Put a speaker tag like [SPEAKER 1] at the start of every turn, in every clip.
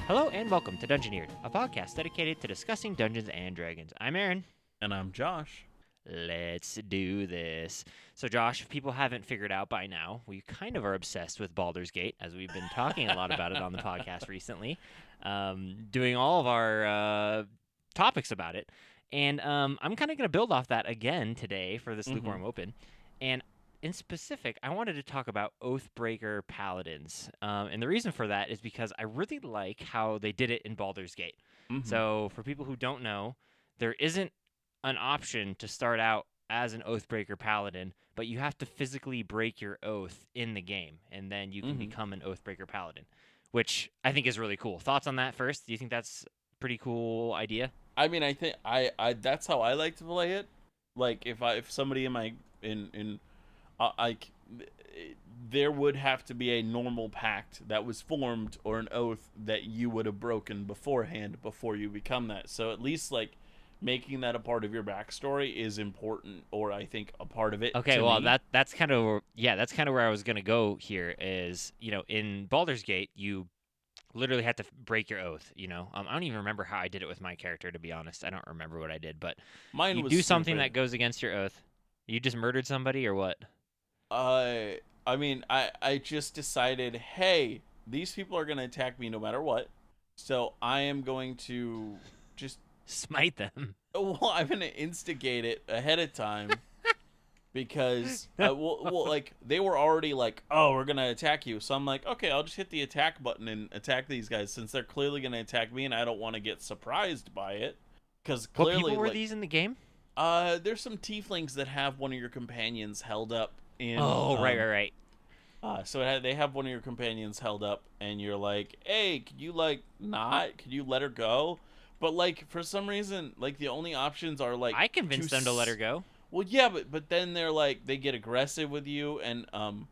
[SPEAKER 1] Hello and welcome to Dungeoneered, a podcast dedicated to discussing Dungeons and Dragons. I'm Aaron.
[SPEAKER 2] And I'm Josh.
[SPEAKER 1] Let's do this. So, Josh, if people haven't figured out by now, we kind of are obsessed with Baldur's Gate, as we've been talking a lot about it on the podcast recently, doing all of our topics about it. And I'm kind of going to build off that again today for this Lukewarm Open. And in specific, I wanted to talk about Oathbreaker Paladins. And the reason for that is because I really like how they did it in Baldur's Gate. So, for people who don't know, there isn't an option to start out as an Oathbreaker Paladin, but you have to physically break your oath in the game, and then you can become an Oathbreaker Paladin, which I think is really cool. Thoughts on that first? Do you think that's a pretty cool idea?
[SPEAKER 2] I mean, I think I that's how I like to play it. Like if somebody in my in there would have to be a normal pact that was formed or an oath that you would have broken beforehand before you become that. So at least like making that a part of your backstory is important, or I think a part of it.
[SPEAKER 1] Okay, well that's kind of where I was gonna go here. Is in Baldur's Gate you literally have to break your oath. I don't even remember how I did it with my character, to be honest. I don't remember what I did, but
[SPEAKER 2] mine
[SPEAKER 1] you
[SPEAKER 2] was
[SPEAKER 1] do something
[SPEAKER 2] stupid.
[SPEAKER 1] that goes against your oath. You just murdered somebody or what?
[SPEAKER 2] I mean, I just decided, hey, these people are gonna attack me no matter what, so I am going to just
[SPEAKER 1] Smite them.
[SPEAKER 2] well, I'm gonna instigate it ahead of time because like they were already like, oh, we're gonna attack you, so I'm like, okay, I'll just hit the attack button and attack these guys since they're clearly gonna attack me, and I don't want to get surprised by it because
[SPEAKER 1] What
[SPEAKER 2] clearly,
[SPEAKER 1] people were
[SPEAKER 2] like,
[SPEAKER 1] these in the game?
[SPEAKER 2] there's some tieflings that have one of your companions held up in.
[SPEAKER 1] Oh, right.
[SPEAKER 2] They have one of your companions held up, and you're like, "Hey, could you like not? Could you let her go?" But like for some reason, like the only options are like
[SPEAKER 1] I convinced them to let her go.
[SPEAKER 2] Well, yeah, but then they're like they get aggressive with you, and
[SPEAKER 1] And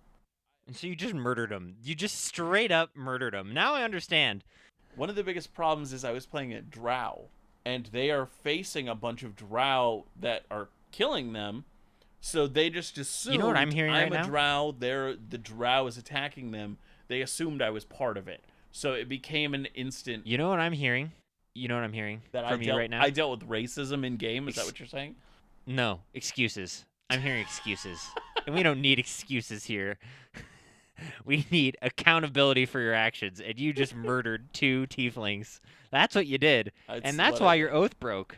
[SPEAKER 1] so you just murdered them. You just straight up murdered them. Now I understand.
[SPEAKER 2] one of the biggest problems is I was playing a drow, and they are facing a bunch of drow that are killing them. So they just assumed
[SPEAKER 1] You know what I'm hearing
[SPEAKER 2] I'm
[SPEAKER 1] right
[SPEAKER 2] a
[SPEAKER 1] now?
[SPEAKER 2] drow. The drow is attacking them. They assumed I was part of it. So it became an instant
[SPEAKER 1] You know what I'm hearing? You know what I'm hearing
[SPEAKER 2] that
[SPEAKER 1] from you right now?
[SPEAKER 2] I dealt with racism in game. Is that what you're saying?
[SPEAKER 1] No, excuses. I'm hearing excuses. And we don't need excuses here. We need accountability for your actions. And you just murdered two tieflings. That's what you did. And that's why your oath broke.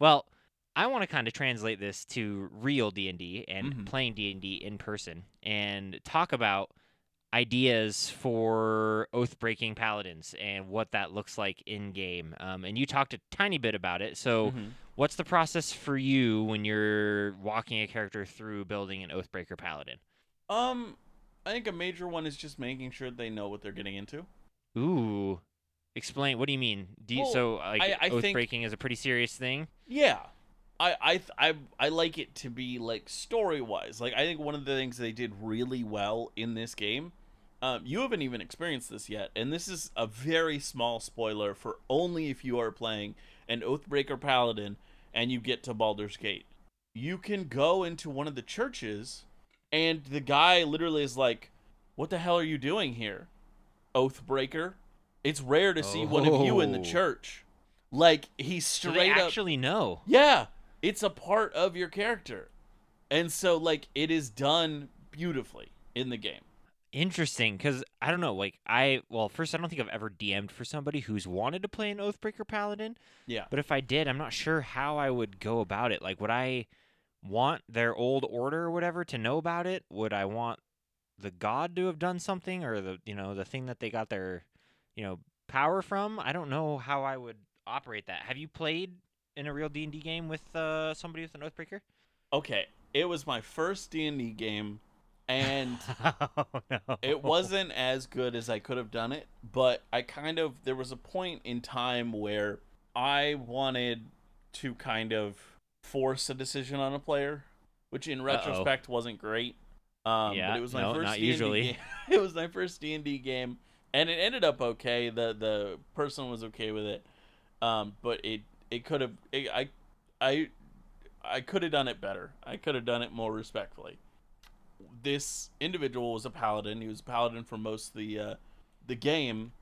[SPEAKER 1] Well, I want to kind of translate this to real D&D and playing D&D in person and talk about ideas for oath-breaking paladins and what that looks like in-game. And you talked a tiny bit about it. So what's the process for you when you're walking a character through building an Oathbreaker Paladin?
[SPEAKER 2] I think a major one is just making sure they know what they're getting into.
[SPEAKER 1] Ooh. Explain. What do you mean?
[SPEAKER 2] Well,
[SPEAKER 1] Oath
[SPEAKER 2] think
[SPEAKER 1] breaking is a pretty serious thing?
[SPEAKER 2] yeah. I like it to be like story wise. Like I think one of the things they did really well in this game, you haven't even experienced this yet, and this is a very small spoiler for only if you are playing an Oathbreaker Paladin and you get to Baldur's Gate. You can go into one of the churches, and the guy literally is like, "What the hell are you doing here, Oathbreaker? It's rare to see one of you in the
[SPEAKER 1] Oh.
[SPEAKER 2] church." Like he's
[SPEAKER 1] So they
[SPEAKER 2] straight up.
[SPEAKER 1] actually know.
[SPEAKER 2] Yeah, it's a part of your character. And so like it is done beautifully in the game.
[SPEAKER 1] Interesting, because I don't know, first, I don't think I've ever DM'd for somebody who's wanted to play an Oathbreaker Paladin,
[SPEAKER 2] Yeah.
[SPEAKER 1] but if I did, I'm not sure how I would go about it. Like, would I want their old order or whatever to know about it? Would I want the god to have done something, or the thing that they got their, power from? I don't know how I would operate that. Have you played in a real D&D game with somebody with an Oathbreaker?
[SPEAKER 2] Okay. It was my first D&D game, and
[SPEAKER 1] Oh, no.
[SPEAKER 2] it wasn't as good as I could have done it, but there was a point in time where I wanted to kind of force a decision on a player, which in
[SPEAKER 1] Uh-oh.
[SPEAKER 2] retrospect wasn't great. But
[SPEAKER 1] Yeah,
[SPEAKER 2] it was my
[SPEAKER 1] no,
[SPEAKER 2] first
[SPEAKER 1] not
[SPEAKER 2] D&D
[SPEAKER 1] usually.
[SPEAKER 2] game. It was my first D&D game, and it ended up okay. The person was okay with it. But it could have I I could have done it better. I could have done it more respectfully. This individual was a paladin. He was a paladin for most of the game,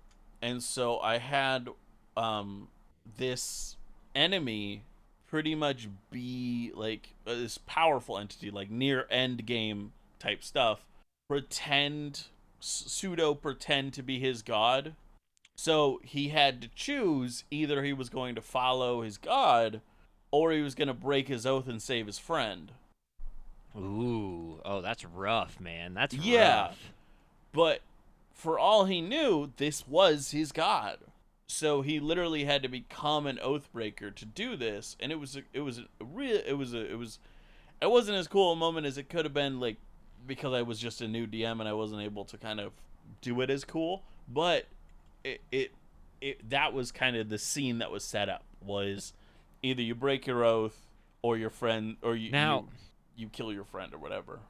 [SPEAKER 2] And so I had um this enemy pretty much be like this powerful entity, like near end game type stuff, pretend pseudo pretend to be his god. So he had to choose, either he was going to follow his god or he was going to break his oath and save his friend.
[SPEAKER 1] Ooh, oh, that's rough, man. That's
[SPEAKER 2] Yeah,
[SPEAKER 1] rough.
[SPEAKER 2] but for all he knew, this was his god. So he literally had to become an oathbreaker to do this, and it wasn't as cool a moment as it could have been, like, because I was just a new DM and I wasn't able to kind of do it as cool. But it it, that was kind of the scene that was set up, was either you break your oath or your friend, or
[SPEAKER 1] Now,
[SPEAKER 2] you kill your friend or whatever.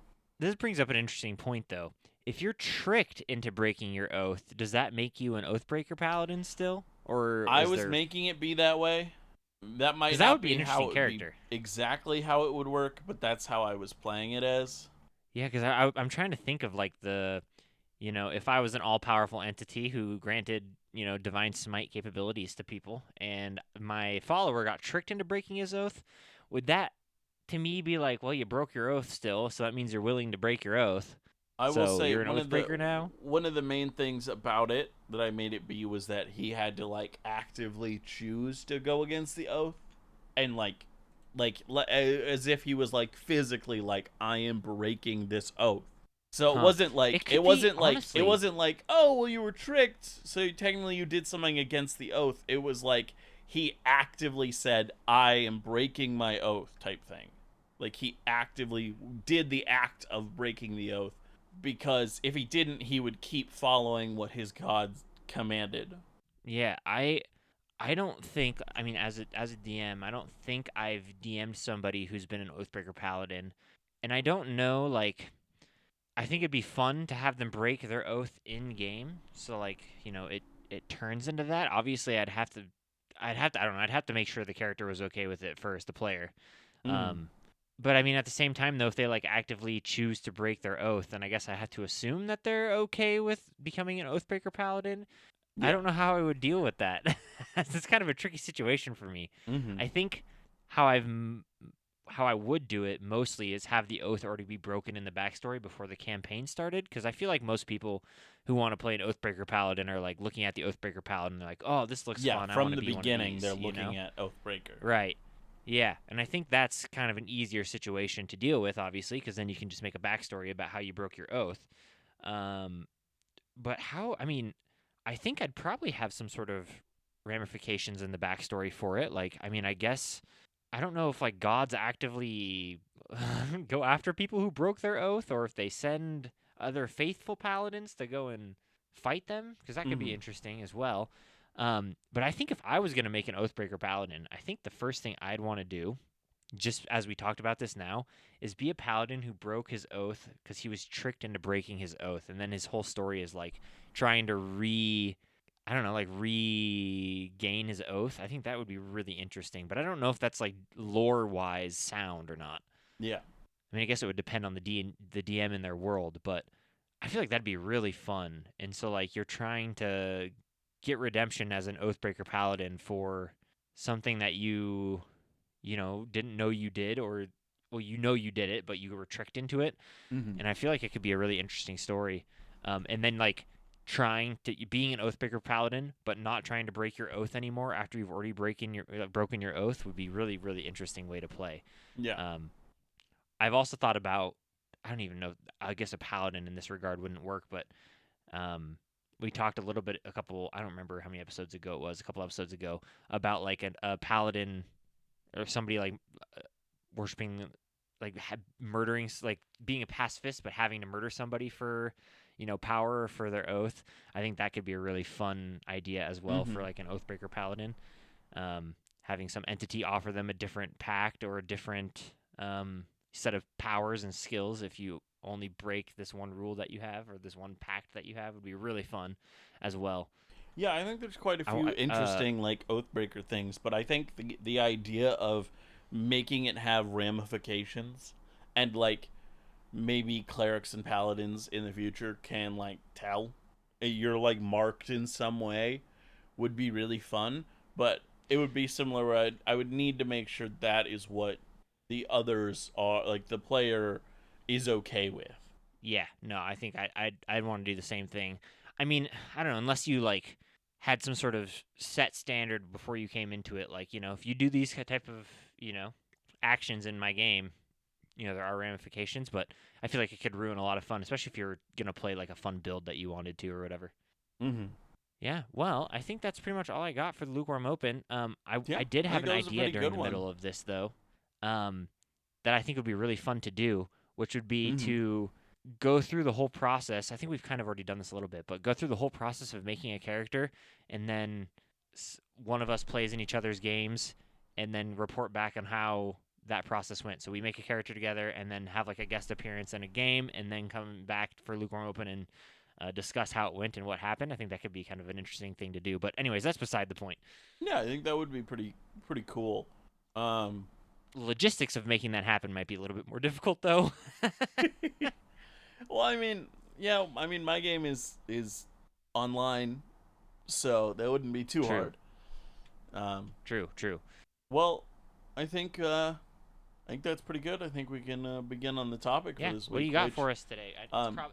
[SPEAKER 1] this brings up an interesting point, though. If you're tricked into breaking your oath, does that make you an Oathbreaker Paladin still? Or
[SPEAKER 2] I
[SPEAKER 1] is
[SPEAKER 2] was
[SPEAKER 1] there.
[SPEAKER 2] making it be that way. That
[SPEAKER 1] Because
[SPEAKER 2] might
[SPEAKER 1] that
[SPEAKER 2] not
[SPEAKER 1] would be
[SPEAKER 2] be
[SPEAKER 1] an
[SPEAKER 2] how
[SPEAKER 1] interesting
[SPEAKER 2] it would be
[SPEAKER 1] character.
[SPEAKER 2] exactly how it would work, but that's how I was playing it as.
[SPEAKER 1] Yeah, because I'm trying to think of, like, if I was an all powerful entity who granted, divine smite capabilities to people, and my follower got tricked into breaking his oath, would that to me be like, well, you broke your oath still, so that means you're willing to break your oath.
[SPEAKER 2] I will
[SPEAKER 1] So
[SPEAKER 2] say
[SPEAKER 1] you're an oathbreaker now?
[SPEAKER 2] one of the main things about it that I made it be was that he had to like actively choose to go against the oath, and as if he was like physically like, I am breaking this oath. So
[SPEAKER 1] Huh. It could be,
[SPEAKER 2] it
[SPEAKER 1] honestly.
[SPEAKER 2] wasn't like, oh well, you were tricked, so technically you did something against the oath. It was like he actively said, I am breaking my oath type thing. Like he actively did the act of breaking the oath, because if he didn't, he would keep following what his god commanded.
[SPEAKER 1] Yeah, I don't think, I mean, as a DM, I don't think I've DM'd somebody who's been an Oathbreaker Paladin. And I don't know, like, I think it'd be fun to have them break their oath in game. So, like, it turns into that. Obviously, I don't know, I'd have to make sure the character was okay with it first, the player.
[SPEAKER 2] Mm-hmm.
[SPEAKER 1] Um, but I mean, at the same time, though, if they like actively choose to break their oath, then I guess I have to assume that they're okay with becoming an Oathbreaker Paladin. I
[SPEAKER 2] Yeah.
[SPEAKER 1] don't know how I would deal with that. It's kind of a tricky situation for me.
[SPEAKER 2] Mm-hmm.
[SPEAKER 1] I think how I've how I would do it mostly is have the oath already be broken in the backstory before the campaign started, because I feel like most people who want to play an Oathbreaker Paladin are like looking at the Oathbreaker Paladin and they're like, "Oh, this looks
[SPEAKER 2] Yeah,
[SPEAKER 1] fun. I want
[SPEAKER 2] from
[SPEAKER 1] to
[SPEAKER 2] the
[SPEAKER 1] be one of
[SPEAKER 2] beginning, they're
[SPEAKER 1] these."
[SPEAKER 2] looking at Oathbreaker.
[SPEAKER 1] Right. Yeah, and I think that's kind of an easier situation to deal with, obviously, because then you can just make a backstory about how you broke your oath. Um, but how? I mean, I think I'd probably have some sort of ramifications in the backstory for it. Like, I mean, I guess I don't know if like gods actively go after people who broke their oath, or if they send other faithful paladins to go and fight them, because that could be
[SPEAKER 2] Mm-hmm.
[SPEAKER 1] interesting as well. But I think if I was gonna make an Oathbreaker paladin, I think the first thing I'd want to do, just as we talked about this now, is be a paladin who broke his oath because he was tricked into breaking his oath, and then his whole story is like trying to I don't know, like regain his oath. I think that would be really interesting, but I don't know if that's like lore wise sound or not.
[SPEAKER 2] Yeah.
[SPEAKER 1] I mean, I guess it would depend on the DM in their world, but I feel like that'd be really fun. And so like you're trying to get redemption as an Oathbreaker paladin for something that you didn't know you did, or well, you did it, but you were tricked into it.
[SPEAKER 2] Mm-hmm.
[SPEAKER 1] And I feel like it could be a really interesting story. And then like trying to being an Oathbreaker paladin, but not trying to break your oath anymore after you've already broken your oath would be really really interesting way to play.
[SPEAKER 2] Yeah.
[SPEAKER 1] Um, I've also thought about, I don't even know, I guess a paladin in this regard wouldn't work, but um, we talked a little bit I don't remember how many episodes ago it was, a couple episodes ago, about like a paladin or somebody like worshiping, like murdering, like being a pacifist but having to murder somebody for power or for their oath. I think that could be a really fun idea as well
[SPEAKER 2] Mm-hmm.
[SPEAKER 1] for like an Oathbreaker paladin. Having some entity offer them a different pact or a different set of powers and skills if you only break this one rule that you have or this one pact that you have would be really fun as well.
[SPEAKER 2] Yeah, I think there's quite a
[SPEAKER 1] I,
[SPEAKER 2] few
[SPEAKER 1] uh,
[SPEAKER 2] interesting like Oathbreaker things, but I think the idea of making it have ramifications, and like maybe clerics and paladins in the future can like tell. you're like marked in some way would be really fun, but it would be similar where I would need to make sure that is what the others are, like the player is okay with.
[SPEAKER 1] Yeah, no, I think I'd want to do the same thing. I mean, I don't know, unless you like had some sort of set standard before you came into it, like, if you do these type of, actions in my game, there are ramifications, but I feel like it could ruin a lot of fun, especially if you're gonna play like a fun build that you wanted to or whatever.
[SPEAKER 2] Mm-hmm.
[SPEAKER 1] Yeah, well, I think that's pretty much all I got for the Lukewarm Open.
[SPEAKER 2] Yeah,
[SPEAKER 1] I did
[SPEAKER 2] I
[SPEAKER 1] have
[SPEAKER 2] think
[SPEAKER 1] an
[SPEAKER 2] that was a
[SPEAKER 1] idea
[SPEAKER 2] pretty
[SPEAKER 1] during
[SPEAKER 2] good
[SPEAKER 1] the
[SPEAKER 2] one.
[SPEAKER 1] middle of this though, um, that I think would be really fun to do, which would be
[SPEAKER 2] Mm-hmm.
[SPEAKER 1] to go through the whole process. I think we've kind of already done this a little bit, but go through the whole process of making a character, and then one of us plays in each other's games, and then report back on how that process went. So we make a character together, and then have like a guest appearance in a game, and then come back for Lukewarm Open and discuss how it went and what happened. I think that could be kind of an interesting thing to do. But anyways, that's beside the point.
[SPEAKER 2] Yeah, I think that would be pretty cool. Um,
[SPEAKER 1] Logistics of making that happen might be a little bit more difficult, though.
[SPEAKER 2] well, I mean, yeah, I mean, my game is online, so that wouldn't be too
[SPEAKER 1] True.
[SPEAKER 2] hard. Um,
[SPEAKER 1] True. True.
[SPEAKER 2] well, I think that's pretty good. I think we can begin on the topic for
[SPEAKER 1] Yeah.
[SPEAKER 2] this
[SPEAKER 1] What do
[SPEAKER 2] week.
[SPEAKER 1] you got
[SPEAKER 2] Which
[SPEAKER 1] for us today?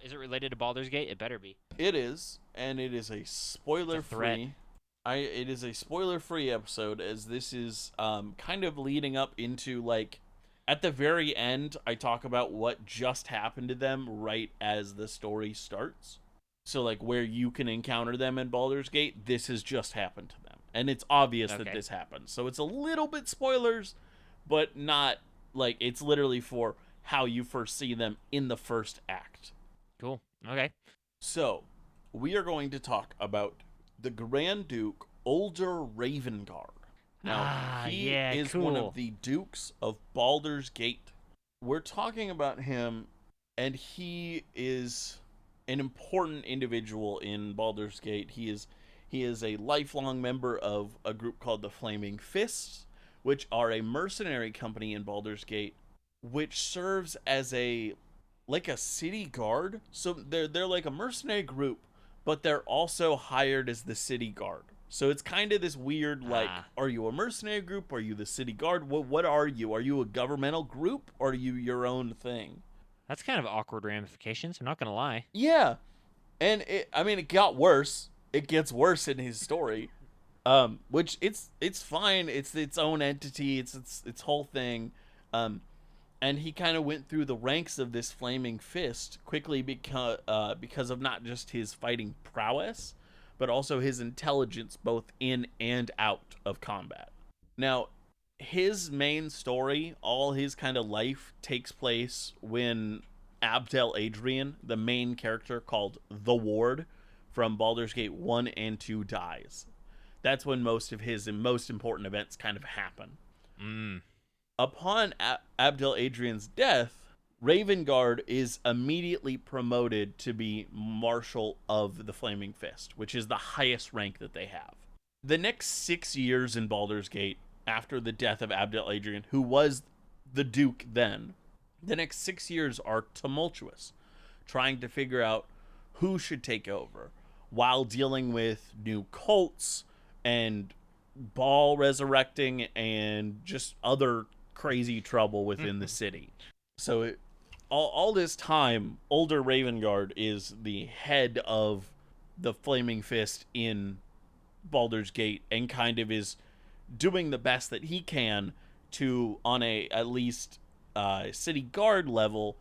[SPEAKER 1] Is it related to Baldur's Gate? It better be.
[SPEAKER 2] it is, and it is a spoiler
[SPEAKER 1] Threat.
[SPEAKER 2] free. It is a spoiler free episode, as this is kind of leading up into, like, at the very end I talk about what just happened to them right as the story starts. So, like, where you can encounter them in Baldur's Gate, this has just happened to them, and it's obvious that
[SPEAKER 1] Okay.
[SPEAKER 2] this happened. So it's a little bit spoilers, but not like it's literally for how you first see them in the first act.
[SPEAKER 1] Cool. Okay.
[SPEAKER 2] So, we are going to talk about the Grand Duke Ulder Ravengard. Now, he
[SPEAKER 1] Yeah.
[SPEAKER 2] is one
[SPEAKER 1] Cool.
[SPEAKER 2] of the dukes of Baldur's Gate. We're talking about him, and he is an important individual in Baldur's Gate. He is a lifelong member of a group called the Flaming Fists, which are a mercenary company in Baldur's Gate, which serves as a city guard. So they're like a mercenary group, but they're also hired as the city guard. So it's kind of this weird, like,
[SPEAKER 1] Ah,
[SPEAKER 2] are you a mercenary group? Are you the city guard? What are you? Are you a governmental group, or are you your own thing?
[SPEAKER 1] that's kind of awkward ramifications. I'm not gonna lie.
[SPEAKER 2] Yeah, and I mean, it got worse. It gets worse in his story, which it's fine. It's its own entity. It's whole thing. Um, and he kind of went through the ranks of this flaming fist quickly because of not just his fighting prowess, but also his intelligence both in and out of combat. Now, his main story, all his kind of life takes place when Abdel Adrian, the main character called the Ward from Baldur's Gate 1 and 2, dies. That's when most of his most important events kind of happen.
[SPEAKER 1] Mm.
[SPEAKER 2] Upon Abdel Adrian's death, Ravengard is immediately promoted to be Marshal of the Flaming Fist, which is the highest rank that they have. The next 6 years in Baldur's Gate, after the death of Abdel Adrian, who was the Duke then, the next 6 years are tumultuous, trying to figure out who should take over, while dealing with new cults and Baal resurrecting and just other crazy trouble within the city. So all this time, Ulder Ravengard is the head of the Flaming Fist in Baldur's Gate, and kind of is doing the best that he can to, on a at least city guard level,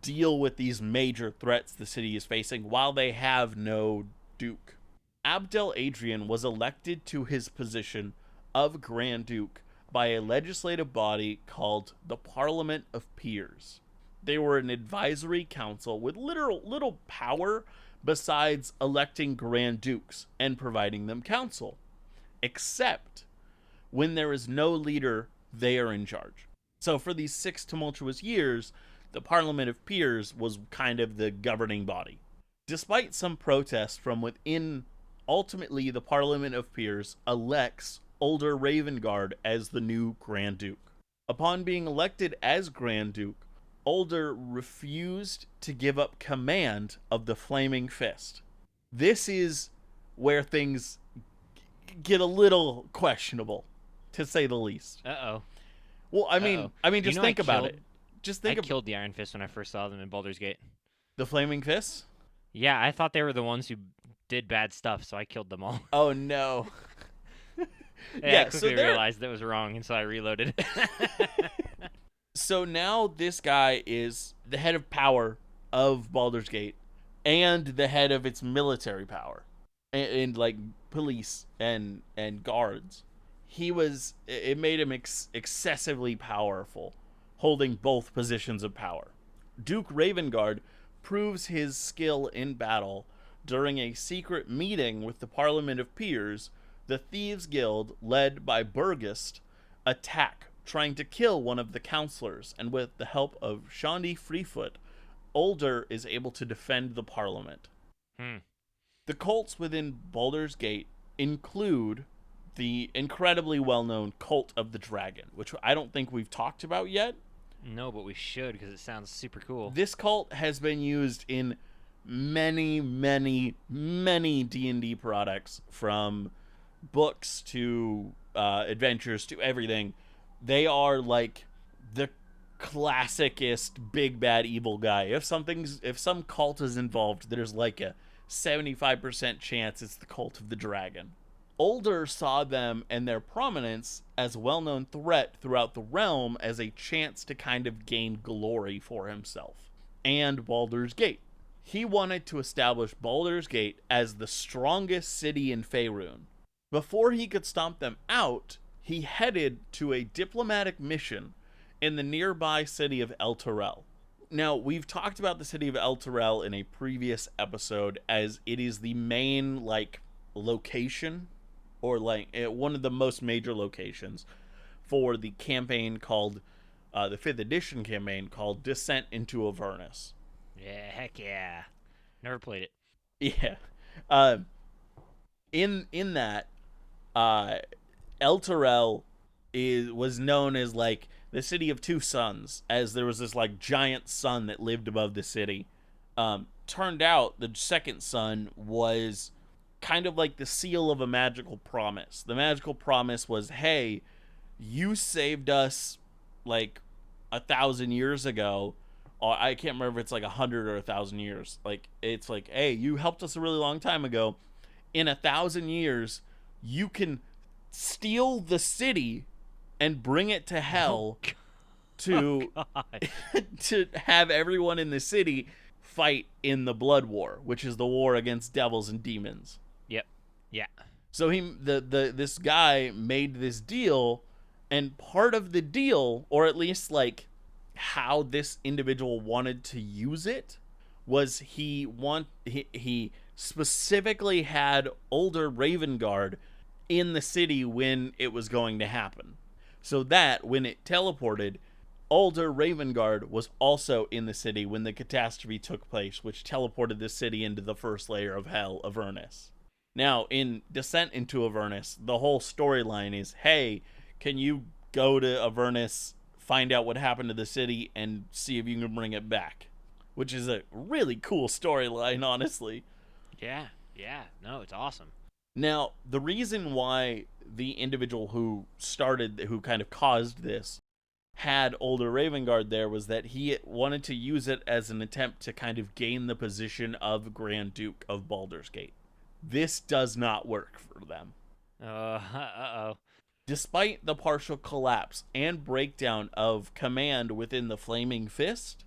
[SPEAKER 2] deal with these major threats the city is facing while they have no duke. Abdel Adrian was elected to his position of Grand Duke by a legislative body called the Parliament of Peers. They were an advisory council with little power besides electing Grand Dukes and providing them counsel, except when there is no leader, they are in charge. So for these 6 tumultuous years, the Parliament of Peers was kind of the governing body. Despite some protest from within, ultimately the Parliament of Peers elects Ulder Ravengard as the new Grand Duke. Upon being elected as Grand Duke, Ulder refused to give up command of the Flaming Fist. This is where things get a little questionable, to say the least.
[SPEAKER 1] Uh-oh.
[SPEAKER 2] Well,
[SPEAKER 1] Uh-oh. Do you
[SPEAKER 2] just
[SPEAKER 1] know
[SPEAKER 2] think about it. Just
[SPEAKER 1] I
[SPEAKER 2] think of
[SPEAKER 1] killed the Iron Fist when I first saw them in Baldur's Gate.
[SPEAKER 2] the flaming fists.
[SPEAKER 1] Yeah, I thought they were the ones who did bad stuff, so I killed them all.
[SPEAKER 2] Oh no.
[SPEAKER 1] Yeah, I
[SPEAKER 2] Yeah, so
[SPEAKER 1] quickly
[SPEAKER 2] they're
[SPEAKER 1] realized that was wrong, and so I reloaded.
[SPEAKER 2] so now this guy is the head of power of Baldur's Gate and the head of its military power and like police and guards. It made him excessively powerful, holding both positions of power. Duke Ravengard proves his skill in battle during a secret meeting with the Parliament of Peers. The Thieves Guild, led by Burgist, attack, trying to kill one of the counselors, and with the help of Shondi Freefoot, Ulder is able to defend the Parliament.
[SPEAKER 1] Hmm.
[SPEAKER 2] The cults within Baldur's Gate include the incredibly well-known Cult of the Dragon, which I don't think we've talked about yet.
[SPEAKER 1] No, but we should, because it sounds super cool.
[SPEAKER 2] This cult has been used in many, many, many D&D products, from books to adventures to everything. They are like the classicest big bad evil guy. If some cult is involved, there's like a 75% chance it's the Cult of the Dragon. Ulder saw them and their prominence as a well-known threat throughout the realm as a chance to kind of gain glory for himself and Baldur's Gate. He wanted to establish Baldur's Gate as the strongest city in Faerun. Before he could stomp them out, he headed to a diplomatic mission in the nearby city of El Terrell. Now, we've talked about the city of El Terrell in a previous episode, as it is the main, like, location, or, like, one of the most major locations for the campaign called, the 5th edition campaign called Descent into Avernus.
[SPEAKER 1] Yeah, heck yeah. Never played it.
[SPEAKER 2] Yeah. In that, El Terrell was known as like the city of two suns, as there was this like giant sun that lived above the city. Turned out the second sun was kind of like the seal of a magical promise. The magical promise was, hey, you saved us like 1,000 years ago. Or I can't remember if it's like 100 or 1,000 years. Like, it's like, hey, you helped us a really long time ago. In 1,000 years, you can steal the city and bring it to hell to to have everyone in the city fight in the Blood War, which is the war against devils and demons.
[SPEAKER 1] Yep. Yeah.
[SPEAKER 2] So this guy made this deal, and part of the deal, or at least like how this individual wanted to use it, was he specifically had Ulder Ravengard in the city when it was going to happen, so that when it teleported, Ulder Ravengard was also in the city when the catastrophe took place, which teleported the city into the first layer of hell, Avernus. Now, in Descent into Avernus, the whole storyline is, hey, can you go to Avernus, find out what happened to the city, and see if you can bring it back? Which is a really cool storyline, honestly.
[SPEAKER 1] Yeah. Yeah. No, it's awesome.
[SPEAKER 2] Now, the reason why the individual who kind of caused this, had Ulder Ravengard there, was that he wanted to use it as an attempt to kind of gain the position of Grand Duke of Baldur's Gate. This does not work for them.
[SPEAKER 1] Uh-oh.
[SPEAKER 2] Despite the partial collapse and breakdown of command within the Flaming Fist,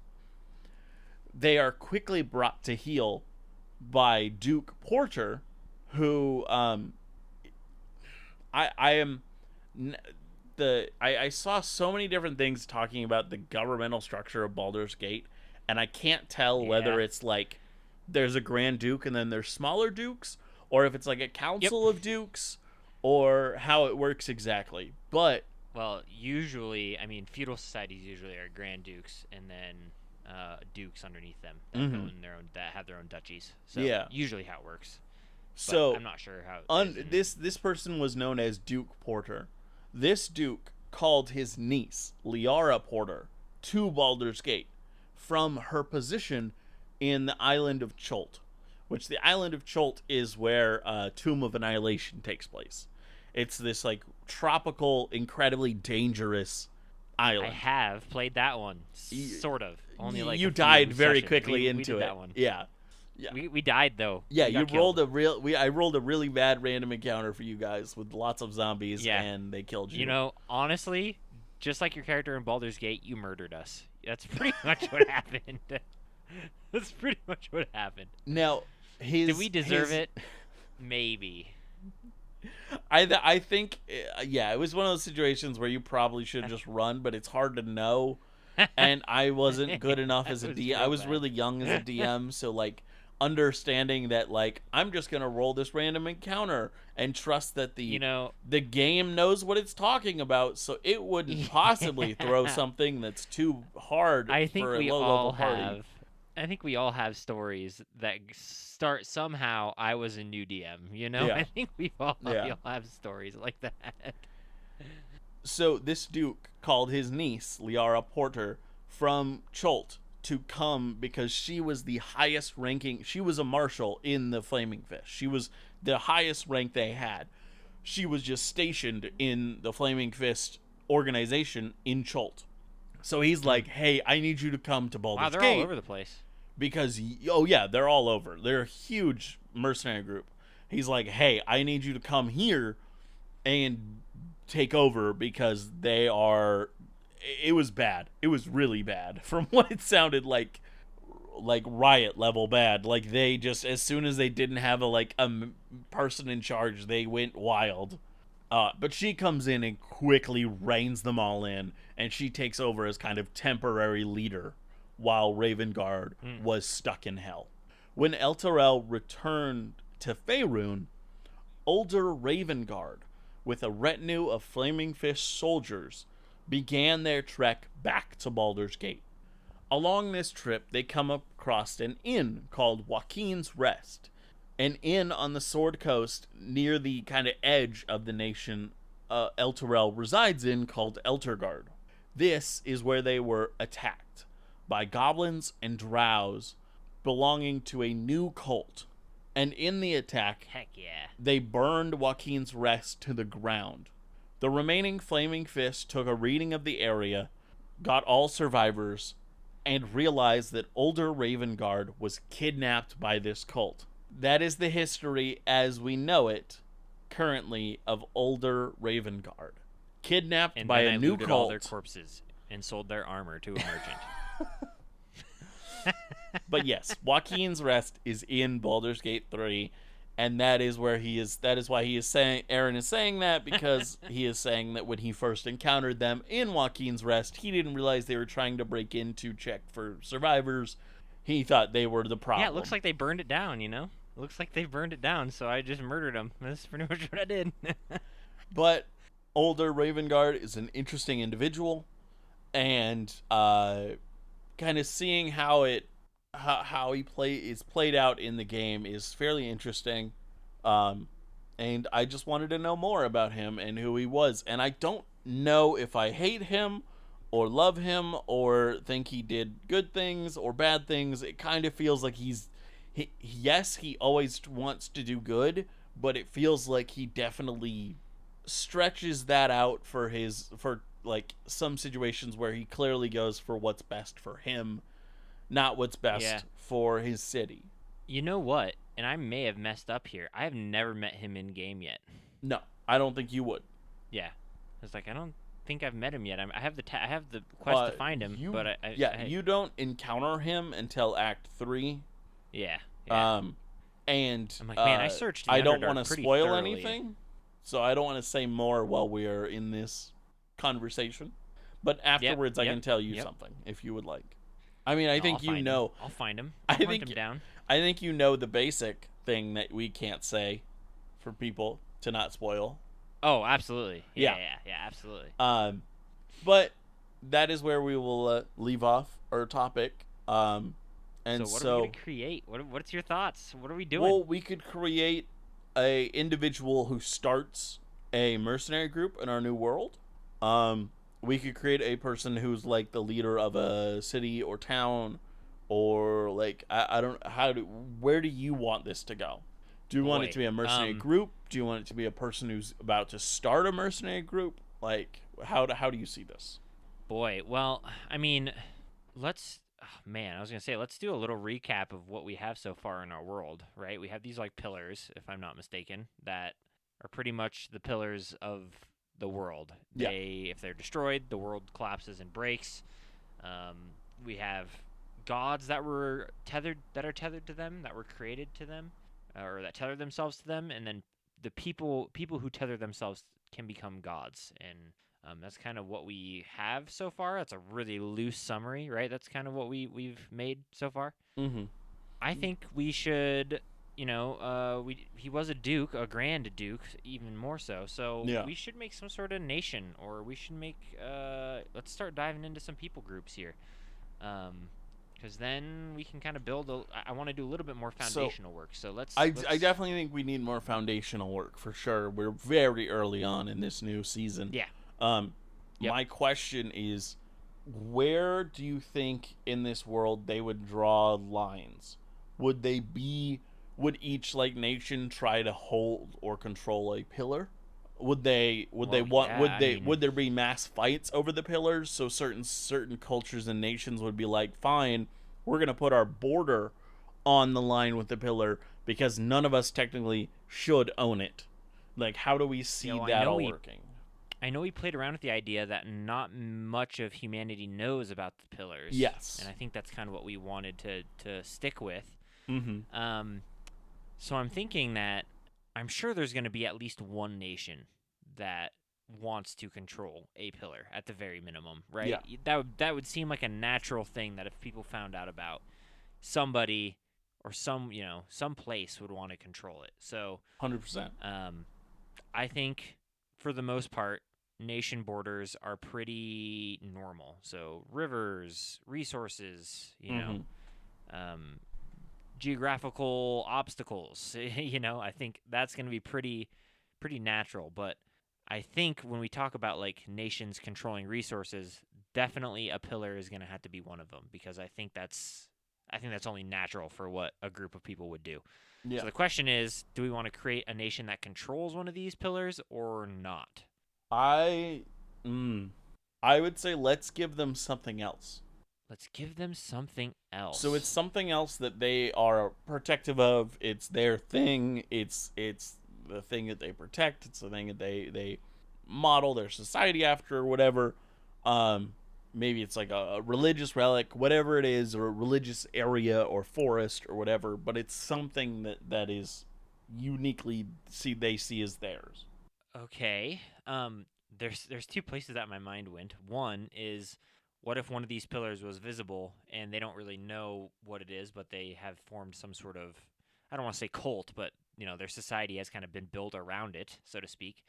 [SPEAKER 2] they are quickly brought to heel by Duke Porter, who I saw so many different things talking about the governmental structure of Baldur's Gate, and I can't tell whether it's like there's a Grand Duke and then there's smaller dukes, or if it's like a council of dukes, or how it works exactly. But
[SPEAKER 1] well, usually, I mean, feudal societies usually are Grand Dukes and then dukes underneath them that that have their own duchies. So usually how it works.
[SPEAKER 2] So
[SPEAKER 1] but I'm not sure how.
[SPEAKER 2] This person was known as Duke Porter. This duke called his niece, Liara Porter, to Baldur's Gate from her position in the island of Chult, which the island of Cholt is where Tomb of Annihilation takes place. It's this like tropical, incredibly dangerous
[SPEAKER 1] I
[SPEAKER 2] island.
[SPEAKER 1] have played that one, sort of. Only like
[SPEAKER 2] You
[SPEAKER 1] a few
[SPEAKER 2] died very
[SPEAKER 1] sessions.
[SPEAKER 2] quickly
[SPEAKER 1] we
[SPEAKER 2] into
[SPEAKER 1] did
[SPEAKER 2] it.
[SPEAKER 1] that one.
[SPEAKER 2] Yeah.
[SPEAKER 1] We died though.
[SPEAKER 2] Yeah,
[SPEAKER 1] We
[SPEAKER 2] you
[SPEAKER 1] got
[SPEAKER 2] rolled
[SPEAKER 1] killed.
[SPEAKER 2] I rolled a really bad random encounter for you guys with lots of zombies,
[SPEAKER 1] Yeah.
[SPEAKER 2] and they killed you.
[SPEAKER 1] You know, honestly, just like your character in Baldur's Gate, you murdered us. That's pretty much what happened. That's pretty much what happened.
[SPEAKER 2] Now,
[SPEAKER 1] Did we deserve it? Maybe.
[SPEAKER 2] I think yeah, it was one of those situations where you probably should just run, but it's hard to know. And I wasn't good enough as a
[SPEAKER 1] That was
[SPEAKER 2] DM. I
[SPEAKER 1] real
[SPEAKER 2] was
[SPEAKER 1] bad.
[SPEAKER 2] really young as a DM, so like understanding that like I'm just gonna roll this random encounter and trust that
[SPEAKER 1] You know,
[SPEAKER 2] the game knows what it's talking about, so it wouldn't possibly throw
[SPEAKER 1] yeah.
[SPEAKER 2] something that's too hard
[SPEAKER 1] I think
[SPEAKER 2] for a
[SPEAKER 1] we
[SPEAKER 2] low level
[SPEAKER 1] all
[SPEAKER 2] party.
[SPEAKER 1] have. I think we all have stories that start somehow. I was a new DM. You know,
[SPEAKER 2] Yeah,
[SPEAKER 1] I think we
[SPEAKER 2] yeah.
[SPEAKER 1] all have stories like that.
[SPEAKER 2] So this duke called his niece Liara Porter from Cholt to come because she was the highest ranking. She was a marshal in the Flaming Fish. She was the highest rank they had. She was just stationed in the Flaming Fist organization in Cholt. So he's like, "Hey, I need you to come to
[SPEAKER 1] Wow,
[SPEAKER 2] Baldur's
[SPEAKER 1] they're all
[SPEAKER 2] Gate
[SPEAKER 1] over the place.
[SPEAKER 2] because oh yeah, they're all over. They're a huge mercenary group." He's like, "Hey, I need you to come here and take over because they are." It was bad. It was really bad from what it sounded like riot level bad. Like they just as soon as they didn't have a person in charge, they went wild. But she comes in and quickly reins them all in, and she takes over as kind of temporary leader while Ravengard
[SPEAKER 1] Mm.
[SPEAKER 2] was stuck in hell. When Elturel returned to Faerun, Ulder Ravengard, with a retinue of Flaming Fish soldiers, began their trek back to Baldur's Gate. Along this trip, they come across an inn called Joaquin's Rest, an inn on the Sword Coast near the kind of edge of the nation Elturel resides in called Elturgard. This is where they were attacked by goblins and drows belonging to a new cult. And in the attack,
[SPEAKER 1] Heck yeah.
[SPEAKER 2] they burned Joaquin's Rest to the ground. The remaining Flaming Fist took a reading of the area, got all survivors, and realized that Ulder Ravengard was kidnapped by this cult. That is the history as we know it currently of Ulder Ravengard. Kidnapped
[SPEAKER 1] And
[SPEAKER 2] by
[SPEAKER 1] then
[SPEAKER 2] a
[SPEAKER 1] I
[SPEAKER 2] new
[SPEAKER 1] looted all their
[SPEAKER 2] cult.
[SPEAKER 1] corpses and sold their armor to a merchant.
[SPEAKER 2] But yes, Joaquin's Rest is in Baldur's Gate 3, and that is where he is. That is why he is saying, Aaron is saying that, because he is saying that when he first encountered them in Joaquin's Rest, he didn't realize they were trying to break in to check for survivors. He thought they were the problem.
[SPEAKER 1] Yeah, it looks like they burned it down, you know? It looks like they burned it down, so I just murdered them. That's pretty much what I did.
[SPEAKER 2] But Ulder Ravengard is an interesting individual, and kind of seeing how he is played out in the game is fairly interesting. And I just wanted to know more about him and who he was. And I don't know if I hate him or love him or think he did good things or bad things. It kind of feels like yes, he always wants to do good, but it feels like he definitely stretches that out for like some situations where he clearly goes for what's best for him, not what's best
[SPEAKER 1] Yeah.
[SPEAKER 2] for his city.
[SPEAKER 1] You know what? And I may have messed up here. I have never met him in game yet.
[SPEAKER 2] No, I don't think you would.
[SPEAKER 1] Yeah. I was like, I don't think I've met him yet. I have I have the quest to find him, but
[SPEAKER 2] you don't encounter him until Act 3.
[SPEAKER 1] yeah. Yeah.
[SPEAKER 2] And
[SPEAKER 1] I'm like, man, I searched the
[SPEAKER 2] I don't
[SPEAKER 1] Underdark
[SPEAKER 2] want to
[SPEAKER 1] pretty
[SPEAKER 2] spoil
[SPEAKER 1] thoroughly.
[SPEAKER 2] anything, so I don't want to say more while we are in this conversation. But afterwards, I
[SPEAKER 1] yep,
[SPEAKER 2] can tell you
[SPEAKER 1] yep.
[SPEAKER 2] something if you would like. I mean, I
[SPEAKER 1] No,
[SPEAKER 2] think
[SPEAKER 1] I'll
[SPEAKER 2] you
[SPEAKER 1] find
[SPEAKER 2] know.
[SPEAKER 1] Him. I'll find him.
[SPEAKER 2] I
[SPEAKER 1] I'll hunt
[SPEAKER 2] think
[SPEAKER 1] him down.
[SPEAKER 2] I think you know the basic thing that we can't say for people to not spoil.
[SPEAKER 1] Oh, absolutely.
[SPEAKER 2] Yeah.
[SPEAKER 1] Yeah, absolutely.
[SPEAKER 2] But that is where we will leave off our topic. And
[SPEAKER 1] So what are we gonna create? What's your thoughts? What are we doing?
[SPEAKER 2] well, we could create a individual who starts a mercenary group in our new world. We could create a person who's like the leader of a city or town or like I don't how do where do you want this to go? Do you want it
[SPEAKER 1] Boy,
[SPEAKER 2] to be a mercenary group? Do you want it to be a person who's about to start a mercenary group? Like how do you see this?
[SPEAKER 1] boy. Well, I mean, let's. Oh, man, I was gonna say let's do a little recap of what we have so far in our world. Right, we have these like pillars, if I'm not mistaken, that are pretty much the pillars of the world.
[SPEAKER 2] Yeah.
[SPEAKER 1] If they're destroyed, the world collapses and breaks. We have gods that are tethered to them, that were created to them, or that tether themselves to them, and then the people who tether themselves can become gods, and that's kind of what we have so far. That's a really loose summary, right? That's kind of what we've made so far.
[SPEAKER 2] Mm-hmm.
[SPEAKER 1] I think we should, he was a duke, a grand duke, even more so. So
[SPEAKER 2] Yeah.
[SPEAKER 1] we should make some sort of nation, or we should make. Let's start diving into some people groups here, because then we can kind of build. I want to do a little bit more
[SPEAKER 2] So
[SPEAKER 1] foundational work. So let's
[SPEAKER 2] I
[SPEAKER 1] let's
[SPEAKER 2] definitely think we need more foundational work for sure. We're very early on in this new season.
[SPEAKER 1] yeah.
[SPEAKER 2] Um,
[SPEAKER 1] Yep.
[SPEAKER 2] my question is, where do you think in this world they would draw lines? Would they be? Would each like nation try to hold or control a pillar? Would they? Would they
[SPEAKER 1] Well,
[SPEAKER 2] want?
[SPEAKER 1] yeah.
[SPEAKER 2] Would
[SPEAKER 1] I
[SPEAKER 2] they?
[SPEAKER 1] mean,
[SPEAKER 2] Would there be mass fights over the pillars? So certain cultures and nations would be like, fine, we're gonna put our border on the line with the pillar because none of us technically should own it. Like, how do we
[SPEAKER 1] you
[SPEAKER 2] see
[SPEAKER 1] know,
[SPEAKER 2] that all working?
[SPEAKER 1] I know we played around with the idea that not much of humanity knows about the pillars,
[SPEAKER 2] Yes.
[SPEAKER 1] and I think that's kind of what we wanted to stick with.
[SPEAKER 2] Mm-hmm.
[SPEAKER 1] Um, so I'm thinking that I'm sure there's going to be at least one nation that wants to control a pillar at the very minimum, right?
[SPEAKER 2] Yeah.
[SPEAKER 1] That would seem like a natural thing that if people found out about, somebody or some place would want to control it. So
[SPEAKER 2] 100%.
[SPEAKER 1] um, I think for the most part, nation borders are pretty normal. So rivers, resources,
[SPEAKER 2] Mm-hmm.
[SPEAKER 1] um, geographical obstacles. I think that's going to be pretty natural. But I think when we talk about like nations controlling resources, definitely a pillar is going to have to be one of them because I think that's only natural for what a group of people would do.
[SPEAKER 2] Yeah.
[SPEAKER 1] So the question is, do we want to create a nation that controls one of these pillars or not?
[SPEAKER 2] I I would say let's give them something else.
[SPEAKER 1] Let's give them something
[SPEAKER 2] So it's
[SPEAKER 1] else.
[SPEAKER 2] something else that they are protective of. It's their thing. It's the thing that they protect. It's the thing that they model their society after or whatever. Um maybe it's like a religious relic, whatever it is, or a religious area or forest or whatever, but it's something that is uniquely they see as theirs.
[SPEAKER 1] Okay. There's two places that my mind went. One is, what if one of these pillars was visible and they don't really know what it is, but they have formed some sort of, I don't want to say cult, but their society has kind of been built around it, so to speak.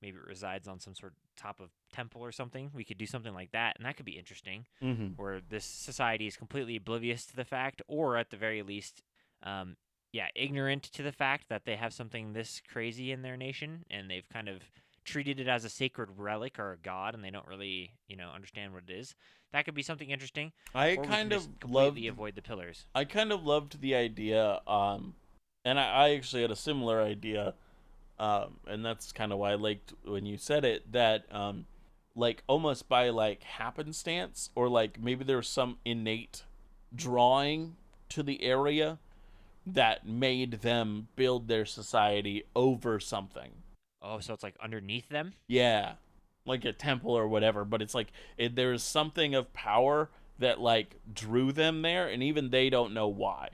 [SPEAKER 1] Maybe it resides on some sort of top of temple or something. We could do something like that, and that could be interesting.
[SPEAKER 2] Mm-hmm.
[SPEAKER 1] Where this society is completely oblivious to the fact, or at the very least, um, yeah, ignorant to the fact that they have something this crazy in their nation, and they've kind of treated it as a sacred relic or a god, and they don't really, understand what it is. That could be something interesting,
[SPEAKER 2] I
[SPEAKER 1] or we can
[SPEAKER 2] kind of
[SPEAKER 1] just completely
[SPEAKER 2] loved
[SPEAKER 1] avoid the pillars.
[SPEAKER 2] I kind of loved the idea, and I actually had a similar idea, and that's kind of why I liked when you said it. That like almost by like happenstance, or like maybe there's some innate drawing to the area that made them build their society over something.
[SPEAKER 1] Oh, so it's like underneath them.
[SPEAKER 2] Yeah, like a temple or whatever. But it's like there's something of power that like drew them there, and even they don't know why.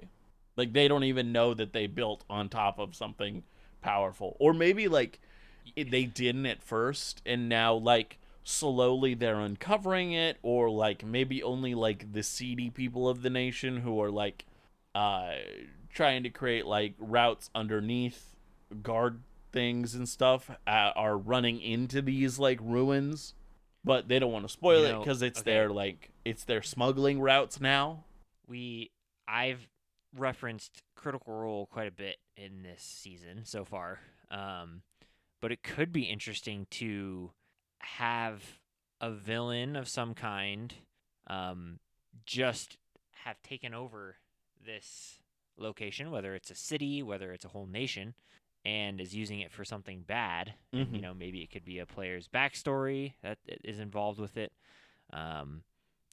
[SPEAKER 2] Like they don't even know that they built on top of something powerful, or maybe like they didn't at first, and now like slowly they're uncovering it, or like maybe only like the seedy people of the nation who are like uh trying to create like routes underneath guard things and stuff are running into these like ruins, but they don't want to spoil it because it's
[SPEAKER 1] Okay,
[SPEAKER 2] their smuggling routes now.
[SPEAKER 1] we I've referenced Critical Role quite a bit in this season so far. Um, but it could be interesting to have a villain of some kind, um, just have taken over this location, whether it's a city, whether it's a whole nation, and is using it for something bad. And,
[SPEAKER 2] Mm-hmm.
[SPEAKER 1] maybe it could be a player's backstory that is involved with it. Um,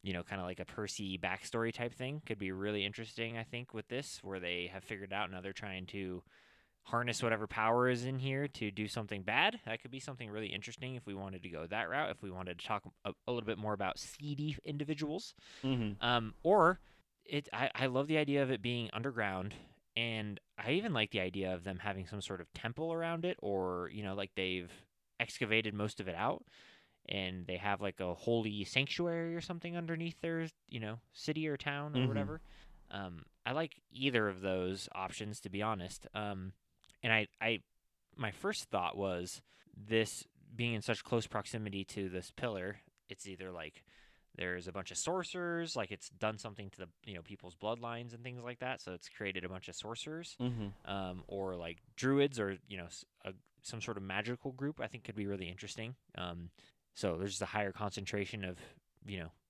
[SPEAKER 1] kind of like a Percy backstory type thing could be really interesting, I think, with this, where they have figured out now they're trying to harness whatever power is in here to do something bad. That could be something really interesting if we wanted to go that route, if we wanted to talk a little bit more about seedy individuals.
[SPEAKER 2] Mm-hmm.
[SPEAKER 1] Or I love the idea of it being underground, and I even like the idea of them having some sort of temple around it, or like they've excavated most of it out, and they have like a holy sanctuary or something underneath their city or town or
[SPEAKER 2] Mm-hmm.
[SPEAKER 1] whatever. I like either of those options, to be honest. And I my first thought was this being in such close proximity to this pillar. It's either like there's a bunch of sorcerers, like it's done something to the people's bloodlines and things like that, so it's created a bunch of sorcerers,
[SPEAKER 2] Mm-hmm.
[SPEAKER 1] or like druids, or some sort of magical group. I think could be really interesting. So there's just a higher concentration of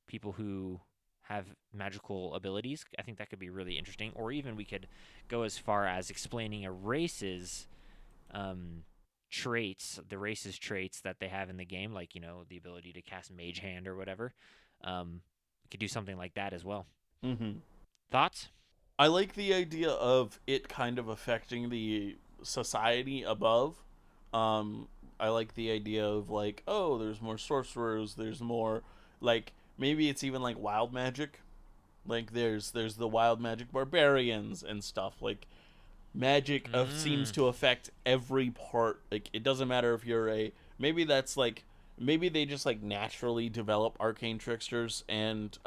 [SPEAKER 1] people who have magical abilities. I think that could be really interesting. Or even we could go as far as explaining a race's um, traits, the race's traits that they have in the game, like the ability to cast Mage Hand or whatever. We could do something like that as well.
[SPEAKER 2] Mm-hmm.
[SPEAKER 1] Thoughts?
[SPEAKER 2] I like the idea of it kind of affecting the society above. Um, I like the idea of like, oh, there's more sorcerers. There's more like maybe it's even like wild magic. Like there's the wild magic barbarians and stuff. Like magic seems
[SPEAKER 1] Mm.
[SPEAKER 2] to affect every part. Like it doesn't matter if you're a maybe that's like maybe they just like naturally develop arcane tricksters and